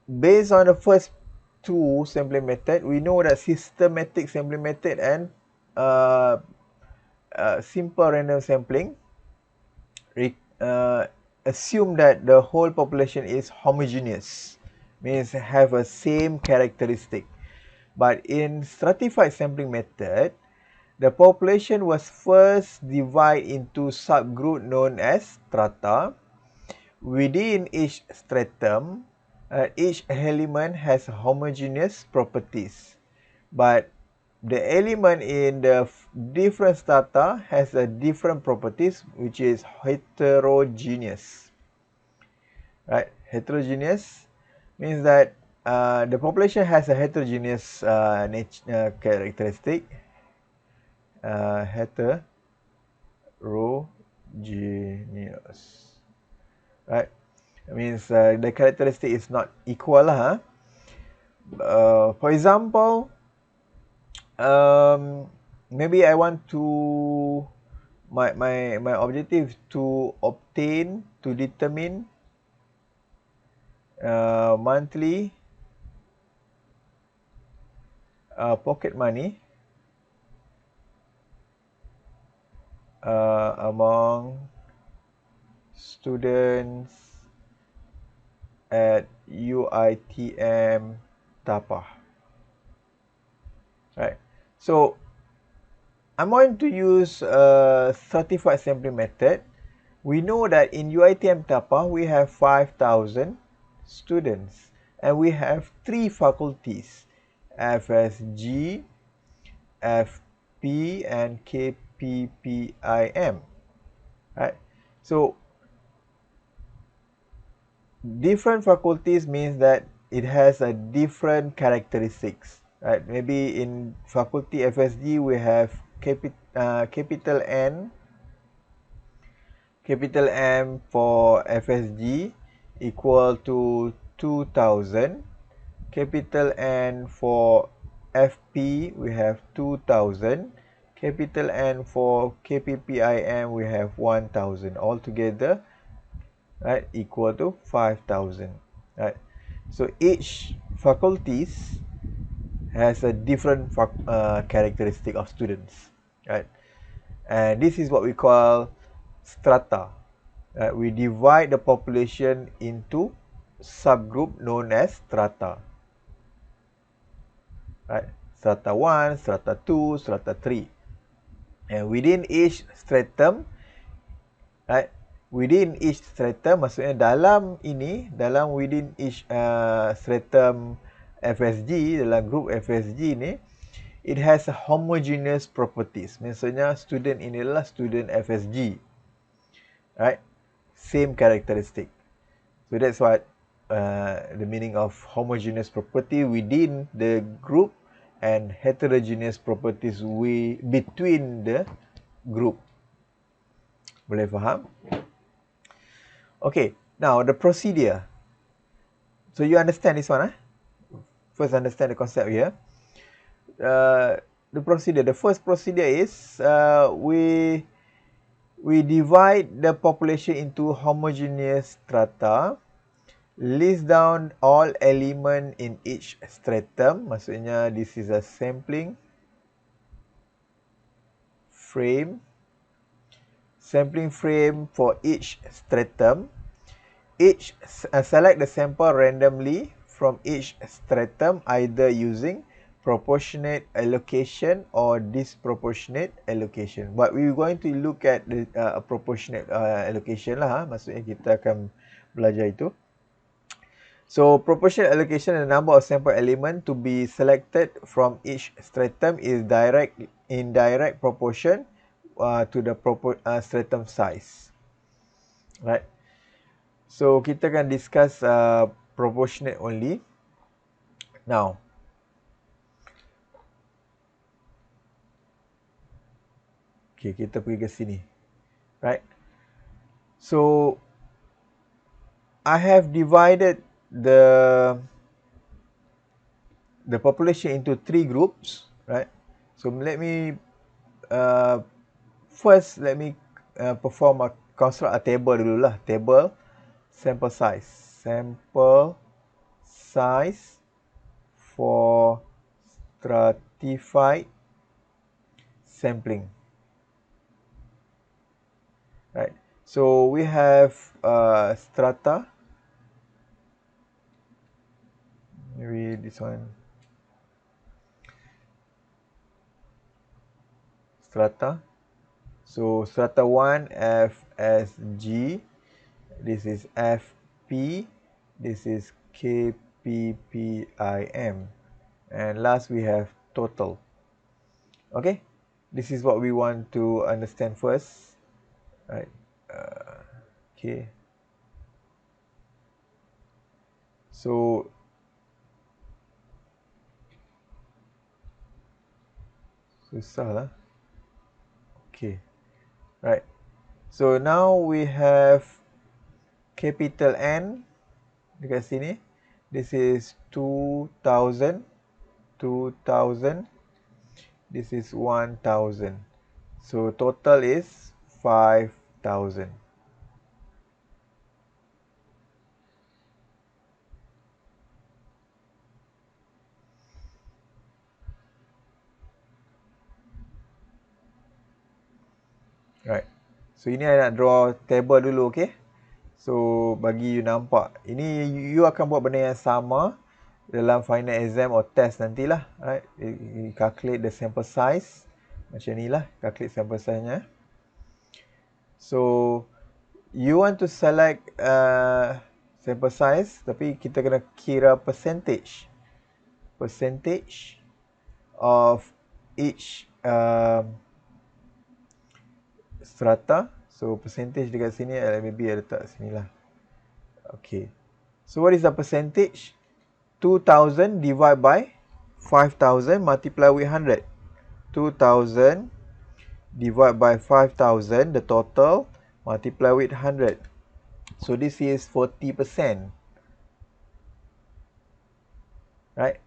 Speaker 1: based on the first two sampling method, we know that systematic sampling method and simple random sampling assume that the whole population is homogeneous, means have a same characteristic. But in stratified sampling method, the population was first divided into subgroup known as strata. Within each stratum, each element has homogeneous properties. But the element in the different strata has a different properties, which is heterogeneous. Right? Heterogeneous means that the population has a heterogeneous characteristic. Heterogeneous. Right? It means the characteristic is not equal lah. For example, maybe I want to my objective to obtain to determine monthly pocket money among students at UITM Tapah. Right. So I'm going to use a stratified sampling method. We know that in UITM Tapah we have 5,000 students and we have 3 faculties, FSG, FP and KPPIM. Right? So different faculties means that it has a different characteristics. Right? Maybe in faculty FSG we have capital N for FSG equal to 2000. Capital N for FP we have 2000. Capital N for KPPIM we have 1000. Altogether, right, equal to 5000. Right. So each faculties has a different characteristic of students. Right. And this is what we call strata. We divide the population into subgroup known as strata. Right? Strata 1, strata 2, strata 3. And within each stratum, right? Within each stratum, maksudnya dalam within each stratum FSG, dalam group FSG ni, it has a homogeneous properties. Maksudnya student ini adalah student FSG. Right? Same characteristic. So that's what the meaning of homogeneous property within the group and heterogeneous properties between the group. Boleh faham? Okay, now the procedure. So you understand this one, eh? First understand the concept here. The procedure. The first procedure is we divide the population into homogeneous strata. List down all element in each stratum. Maksudnya this is a sampling frame. Sampling frame for each stratum. Select the sample randomly from each stratum, either using proportionate allocation or disproportionate allocation. But we're going to look at the proportionate allocation lah. Maksudnya kita akan belajar itu. So proportional allocation, the number of sample element to be selected from each stratum is in direct proportion to the stratum size. Right. So kita akan discuss proportionate only. Now, okay, kita pergi ke sini. Right. So I have divided the population into 3 groups, right? So let me first construct a table dulu lah. Table sample size for stratified sampling. Right. So we have strata. Maybe this one. Strata. So strata 1 FSG. This is FP. This is KPPIM. And last we have total. Okay, this is what we want to understand first, right? Okay, so susah lah. Okay, right. So now we have capital N dekat sini. This is 2000, 2000. This is 1000. So total is 5000. Right. So ini I nak draw table dulu, okay? So bagi you nampak, ini you akan buat benda yang sama dalam final exam or test nantilah, right? You calculate the sample size macam ni lah, calculate sample size nya. So you want to select sample size, tapi kita kena kira percentage of each strata. So percentage dekat sini, maybe I letak sini lah. Okay. So what is the percentage? 2000 divided by 5000 multiplied with 100. 2000 divided by 5000, the total, multiply with 100. So this is 40%. Right?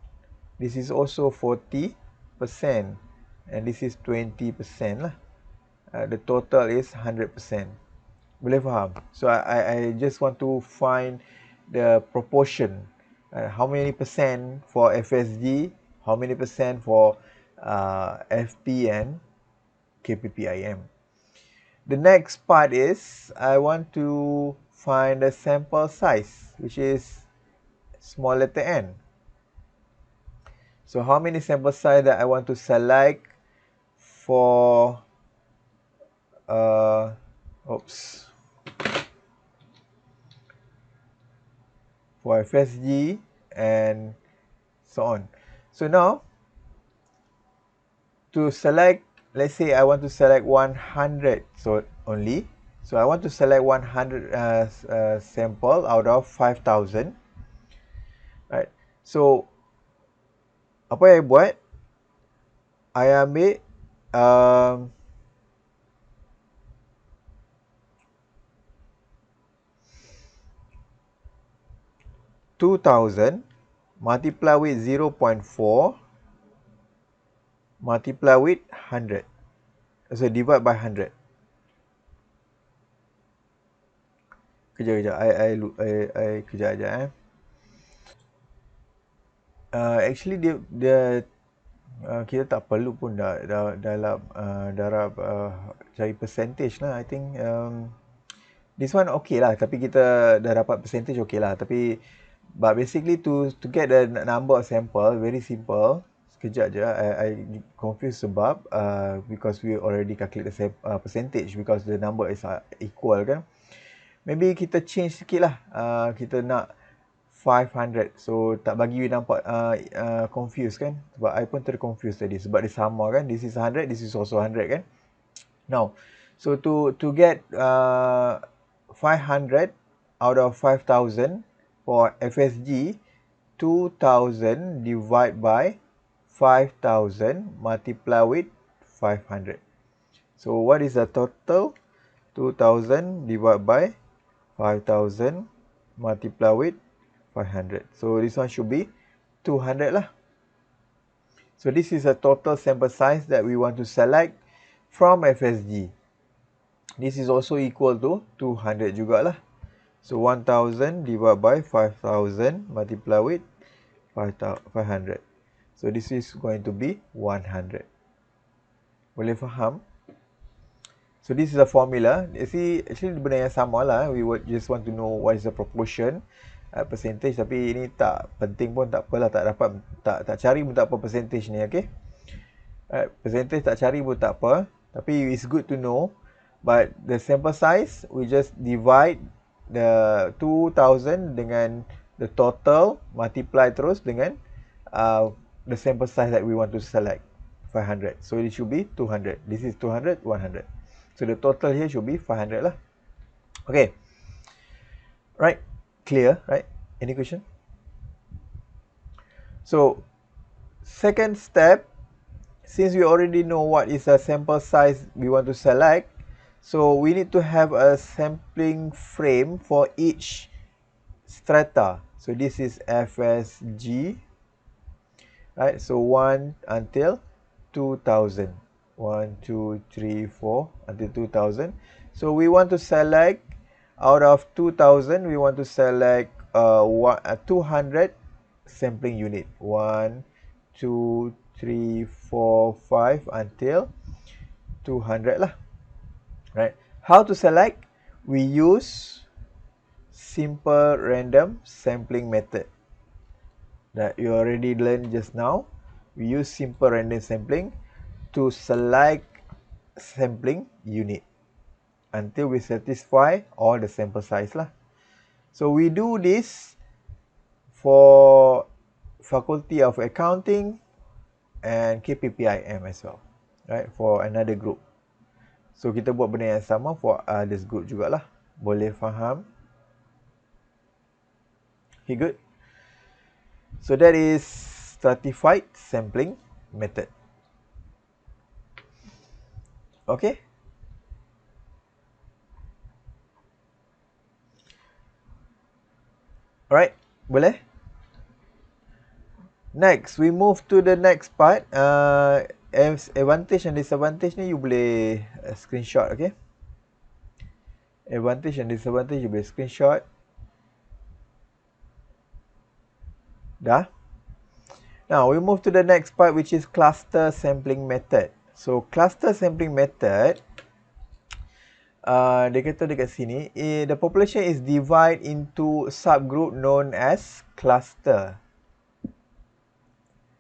Speaker 1: This is also 40%. And this is 20% lah. The total is 100%. Boleh faham? So I just want to find the proportion. How many percent for FSG, how many percent for FP and KPPIM. The next part is I want to find the sample size, which is small letter n. So how many sample size that I want to select for for FSG and so on. So now to select, let's say I want to select 100 so only. So I want to select 100 sample out of 5000. Right. So apa yang I buat? I ambil 2000 multiply with 0.4 multiply with 100. So divide by 100. Kejap. I kejap. Actually dia kita tak perlu pun dalam darab cari percentage lah. I think this one okay lah, tapi kita dah dapat percentage okay lah, tapi but basically to get the number of sample very simple. Sekejap je, I confused sebab because we already calculate the percentage because the number is equal kan. Maybe kita change sikit lah, kita nak 500. So tak bagi you nampak confused kan, sebab I pun terconfused tadi sebab dia sama kan, this is 100, this is also 100 kan. Now so to get 500 out of 5000 for FSG, 2000 divided by 5000 multiply with 500. So what is the total? 2000 divided by 5000 multiply with 500. So this one should be 200 lah. So this is a total sample size that we want to select from FSG. This is also equal to 200 jugalah. So 1000 divided by 5000 multiply with 500. So this is going to be 100. Boleh faham? So this is a formula. You see, actually benda yang sama lah. We would just want to know what is the proportion, percentage. Tapi ini tak penting pun, tak apalah. Tak cari pun tak apa percentage ni, okay? Percentage tak cari pun tak apa. Tapi it's good to know. But the sample size, we just divide the 2000 dengan the total, multiply terus dengan the sample size that we want to select. 500. So it should be 200. This is 200, 100. So the total here should be 500 lah. Okay. Right. Clear, right? Any question? So, second step, since we already know what is a sample size we want to select, so we need to have a sampling frame for each strata. So this is FSG, right? So 1 until 2000. 1, 2, 3, 4 until 2000. So we want to select, out of 2000, we want to select 200 sampling unit. 1, 2, 3, 4, 5 until 200 lah. Right. How to select? We use simple random sampling method that you already learned just now. We use simple random sampling to select sampling unit until we satisfy all the sample size lah. So we do this for Faculty of Accounting and KPPIM as well, right? For another group. So kita buat benda yang sama for others group jugalah. Boleh faham? Okay, good. So that is stratified sampling method. Okay. Alright, boleh? Next, we move to the next part. Advantage and disadvantage ni you boleh screenshot, okay? Advantage and disadvantage you boleh screenshot. Dah? Now, we move to the next part, which is cluster sampling method. So, cluster sampling method, dia kata dekat sini, the population is divided into subgroup known as cluster.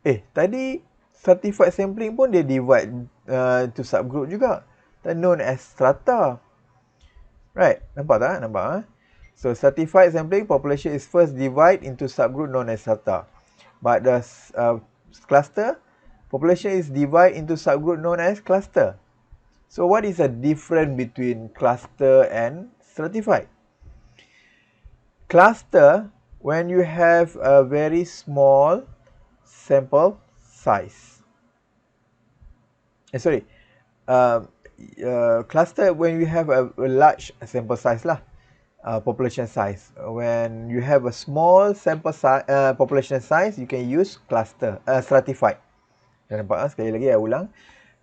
Speaker 1: Tadi stratified sampling pun dia divide to subgroup juga. Known as strata. Right, nampak tak? Nampak? So, stratified sampling population is first divided into subgroup known as strata. But the cluster population is divided into subgroup known as cluster. So what is the difference between cluster and stratified? Cluster, when you have a very small sample size. Cluster when you have a large sample size lah. Population size. When you have a small sample size, population size, you can use cluster, stratified. Jangan nampak, sekali lagi saya ulang.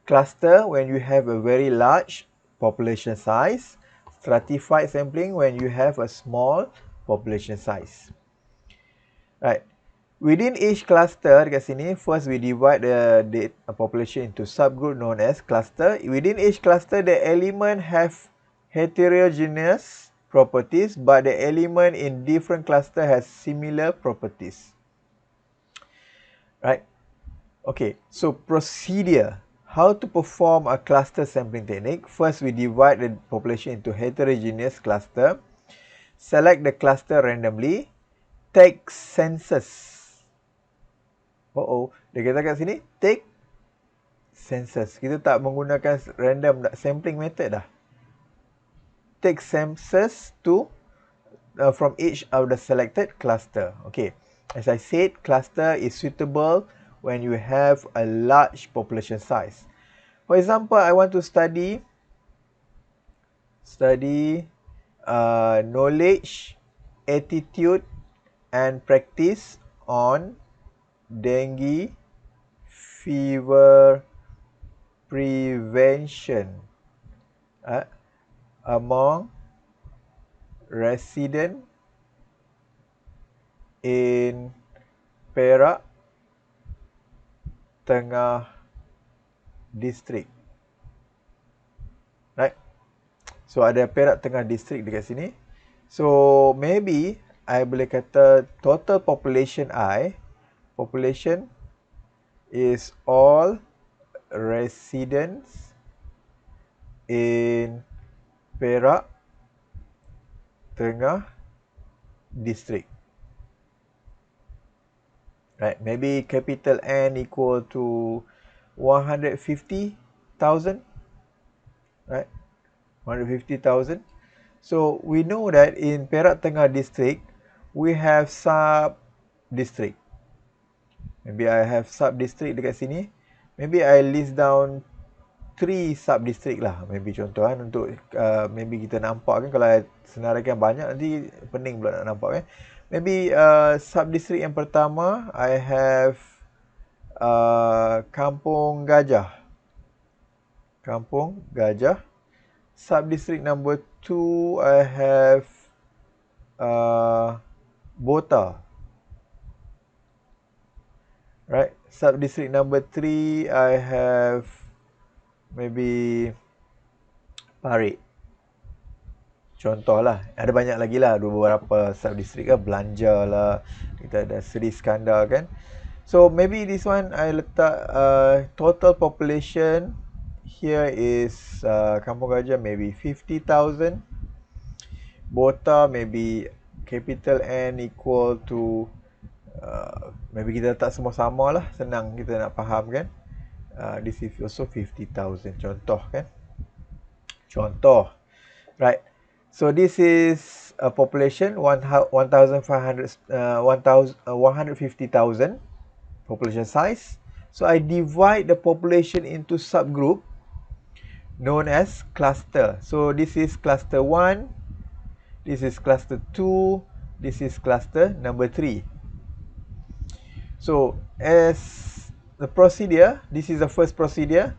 Speaker 1: Cluster when you have a very large population size. Stratified sampling when you have a small population size. Right. Within each cluster, dekat sini, first we divide the population into subgroup known as cluster. Within each cluster, the element have heterogeneous properties, but the element in different cluster has similar properties. Right? Okay, so procedure. How to perform a cluster sampling technique? First, we divide the population into heterogeneous cluster. Select the cluster randomly. Take census. Dia kata kat sini, take census. Kita tak menggunakan random sampling method dah. Take census from each of the selected cluster. Okay, as I said, cluster is suitable when you have a large population size. For example, I want to study knowledge, attitude, and practice on dengue fever prevention among resident in Perak Tengah District. Right? So ada Perak Tengah District dekat sini. So maybe I boleh kata total population is all residents in Perak Tengah District. Right, maybe capital N equal to 150,000, right? 150,000. So we know that in Perak Tengah district, we have sub-district. Maybe I have sub-district dekat sini. Maybe I list down 3 sub-district lah. Maybe contoh kan untuk maybe kita nampak kan kalau senaraikan banyak nanti pening pula nak nampak kan. Maybe sub-district yang pertama I have Kampung Gajah. Kampung Gajah. Sub-district number 2 I have Bota. Right. Sub-district number 3 I have maybe Parit. Contoh lah. Ada banyak lagi lah. Beberapa sub-district kan. Belanja lah. Kita ada Seri Skandar kan. So maybe this one I letak total population. Here is Kampung Gajah maybe 50,000. Bota maybe capital N equal to maybe kita letak semua sama lah. Senang kita nak faham kan. This is also 50,000. Contoh kan. Contoh. Right. So this is a population 150,000 population size. So I divide the population into subgroup known as cluster. So this is cluster 1, this is cluster 2, this is cluster number 3. So as the procedure, this is the first procedure.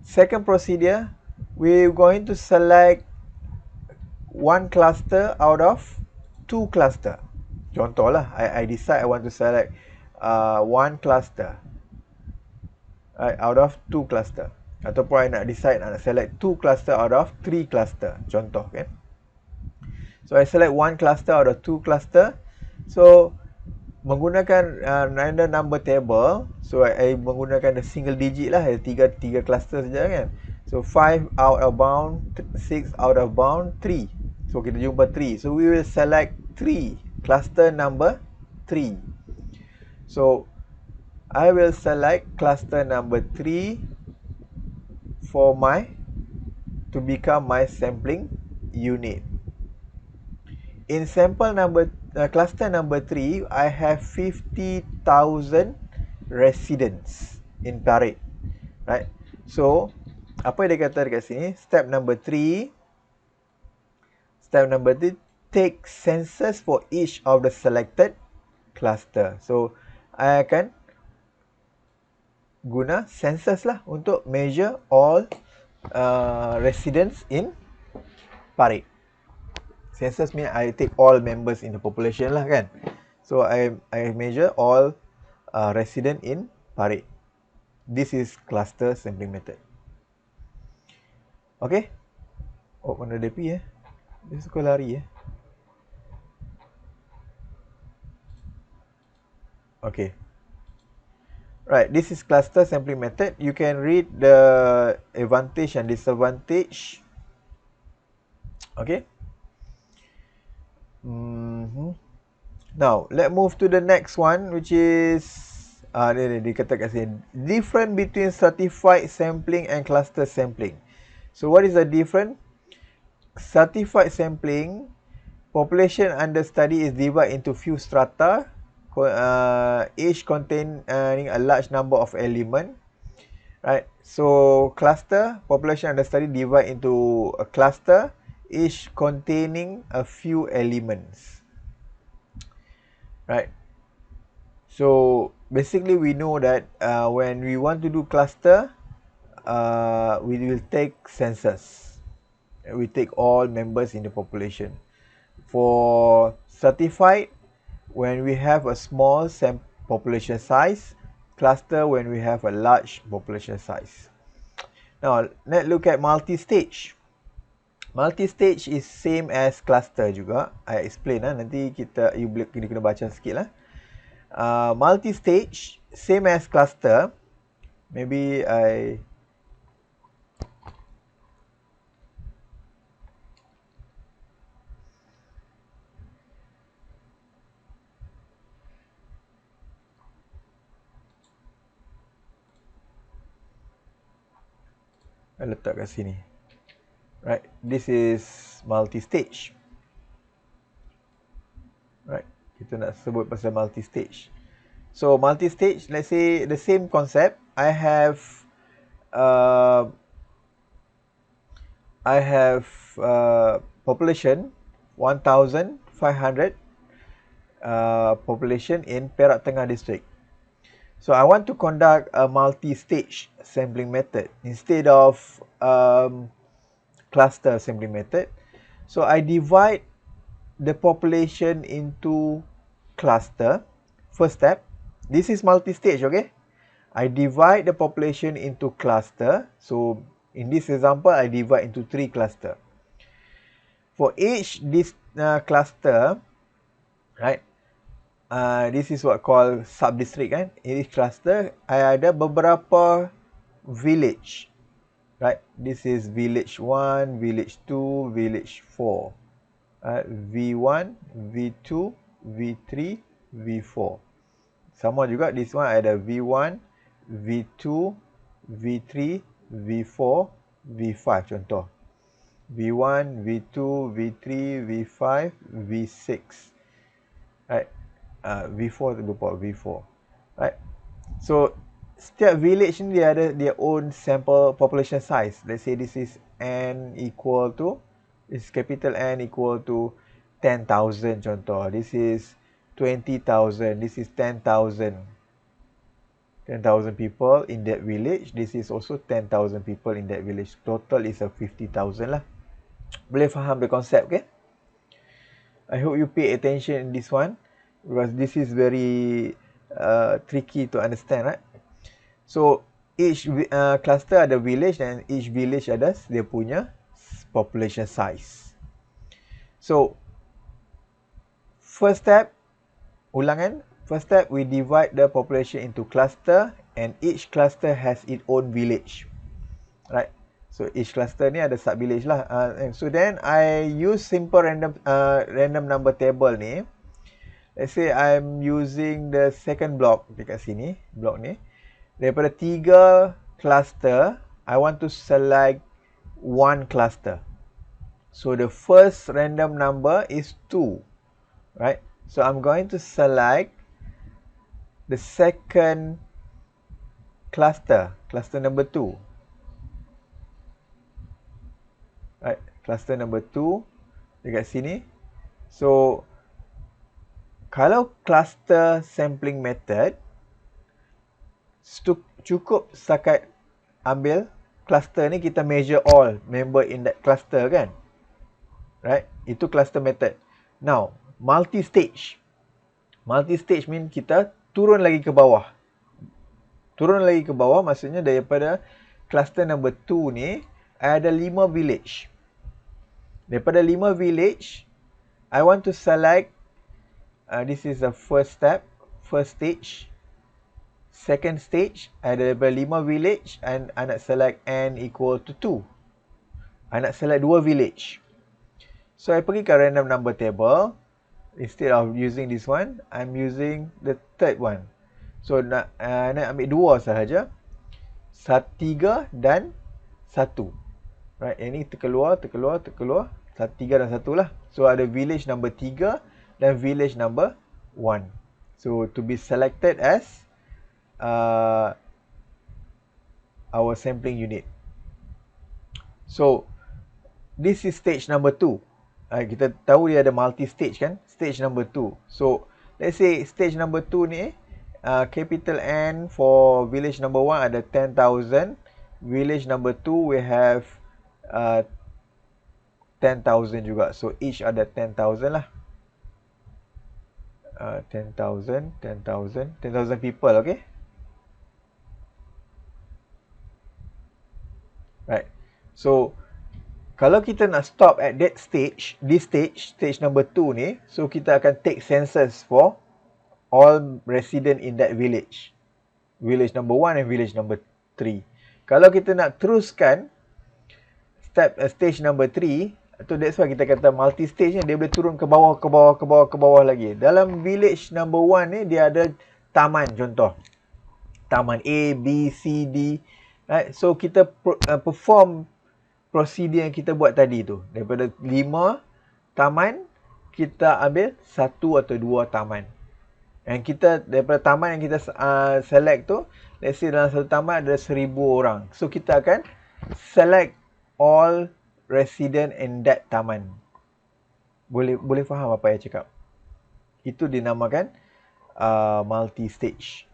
Speaker 1: Second procedure, we're going to select one cluster out of 2 cluster. Contoh lah, I decide I want to select one cluster out of 2 cluster. Ataupun I nak decide nak select 2 cluster out of 3 cluster. Contoh kan. So I select one cluster out of 2 cluster. So menggunakan random number table. So I menggunakan the single digit lah. Tiga cluster saja kan. So 5 out of bound, 6 out of bound, 3. So kita jumpa 3. So we will select 3. Cluster number 3. So I will select cluster number 3 to become my sampling unit. In sample number cluster number 3, I have 50,000 residents in Parit. Right? So apa yang dia kata dekat sini? Step number 3, take census for each of the selected cluster. So I akan guna census lah untuk measure all residents in Parit. Census means I take all members in the population lah kan. So I measure all resident in Parit. This is cluster sampling method. Okay. Oh, mana dia pergi Dia suka lari Okay. Right, this is cluster sampling method. You can read the advantage and disadvantage. Okay. Now, let's move to the next one, which is dia kata kat sini, different between stratified sampling and cluster sampling. So, what is the difference? Stratified sampling, population under study is divided into few strata, each containing a large number of elements. Right. So, cluster, population under study divide into a cluster, each containing a few elements. Right. So basically we know that when we want to do cluster, we will take census. We take all members in the population. For stratified, when we have a small population size, cluster when we have a large population size. Now let's look at multi-stage. Multi-stage is same as cluster juga. I explain nanti you kena baca sikit lah. Multi-stage same as cluster. Maybe I Saya letak kat sini. Right, this is multi-stage. Right, kita nak sebut pasal multi-stage. So multi-stage, let's say the same concept. I have population 1,500 population in Perak Tengah district. So I want to conduct a multi-stage sampling method instead of cluster sampling method. So I divide the population into cluster. First step, this is multi-stage, okay? I divide the population into cluster. So in this example, I divide into 3 cluster. For each this cluster, right? This is what called sub-district kan. In each cluster, ada beberapa village. Right? This is village 1, village 2, village 4. V1, V2, V3, V4. Sama juga this one ada V1, V2, V3, V4, V5 contoh. V1, V2, V3, V5, V6. Right? V4 lupa V4. Right? So setiap village ni dia ada their own sample population size. Let's say this is N equal to, this capital N equal to 10,000 contoh. This is 20,000. This is 10,000. 10,000 people in that village. This is also 10,000 people in that village. Total is a 50,000 lah. Boleh faham the concept, okay? I hope you pay attention in this one because this is very tricky to understand, right? So each cluster ada village dan each village ada dia punya population size. So first step, ulangan. First step, we divide the population into cluster and each cluster has its own village. Right? So each cluster ni ada sub village lah. So then I use simple random number table ni. Let's say I'm using the second block dekat sini, block ni. Daripada 3 cluster, I want to select 1 cluster. So the first random number is 2. Right? So I'm going to select the second cluster, cluster number 2. Right, cluster number 2 dekat sini. So kalau cluster sampling method, cukup setakat ambil cluster ni, kita measure all member in that cluster kan. Right, itu cluster method. Now multi-stage. Multi-stage mean kita turun lagi ke bawah. Turun lagi ke bawah maksudnya daripada cluster number 2 ni ada 5 village. Daripada 5 village, I want to select, this is the first step, first stage. Second stage, ada daripada 5 village and I nak select N equal to 2. I nak select 2 village. So I pergi ke random number table. Instead of using this one, I'm using the third one. So nak ambil 2 sahaja. 3 dan 1. Right, ini terkeluar. 3 dan 1 lah. So ada village number 3 dan village number 1. So to be selected as our sampling unit. So this is stage number 2. Kita tahu dia ada multi-stage kan, stage number 2. So let's say stage number 2 ni, capital N for village number 1 ada 10,000. Village number 2 we have 10,000 juga. So each ada 10,000 lah. 10,000 people, okay? Right. So kalau kita nak stop at that stage, this stage number 2 ni, so kita akan take census for all resident in that village. Village number 1 and village number 3. Kalau kita nak teruskan stage number 3, so that's why kita kata multi-stage ni, dia boleh turun ke bawah lagi. Dalam village number 1 ni, dia ada taman contoh. Taman A, B, C, D. Right? So kita perform prosedur yang kita buat tadi tu. Daripada 5 taman, kita ambil 1 atau 2 taman. Yang kita daripada taman yang kita select tu, let's say dalam satu taman ada 1,000 orang. So kita akan select all resident in that taman. Boleh faham apa yang cakap? Itu dinamakan multi-stage.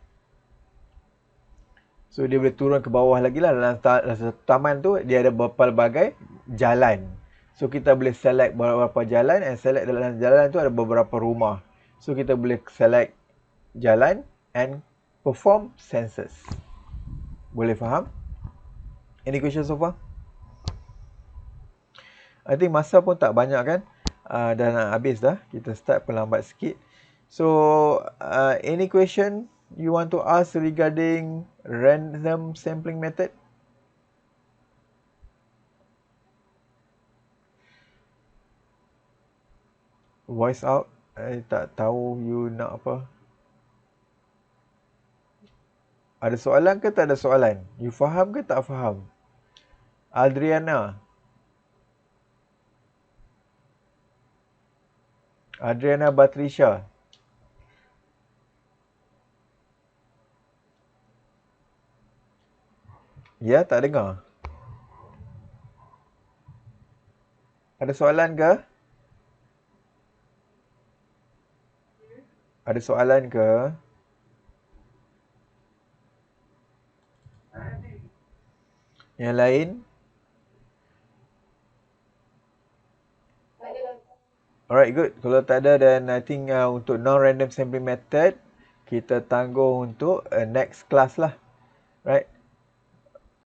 Speaker 1: So dia boleh turun ke bawah lagi lah. Dalam satu taman tu dia ada berbagai jalan. So kita boleh select beberapa jalan, and select dalam jalan tu ada beberapa rumah. So kita boleh select jalan and perform census. Boleh faham? Any questions so far? I think masa pun tak banyak kan? Dah nak habis dah. Kita start perlambat sikit. So, any question you want to ask regarding random sampling method? Voice out. I tak tahu you nak apa. Ada soalan ke tak ada soalan? You faham ke tak faham? Adriana. Adriana Batrisha. Ya, tak dengar. Ada soalan ke? Ada soalan ke? Yang lain? Alright, good. Kalau tak ada, then I think untuk non-random sampling method, kita tanggung untuk next class lah. Right?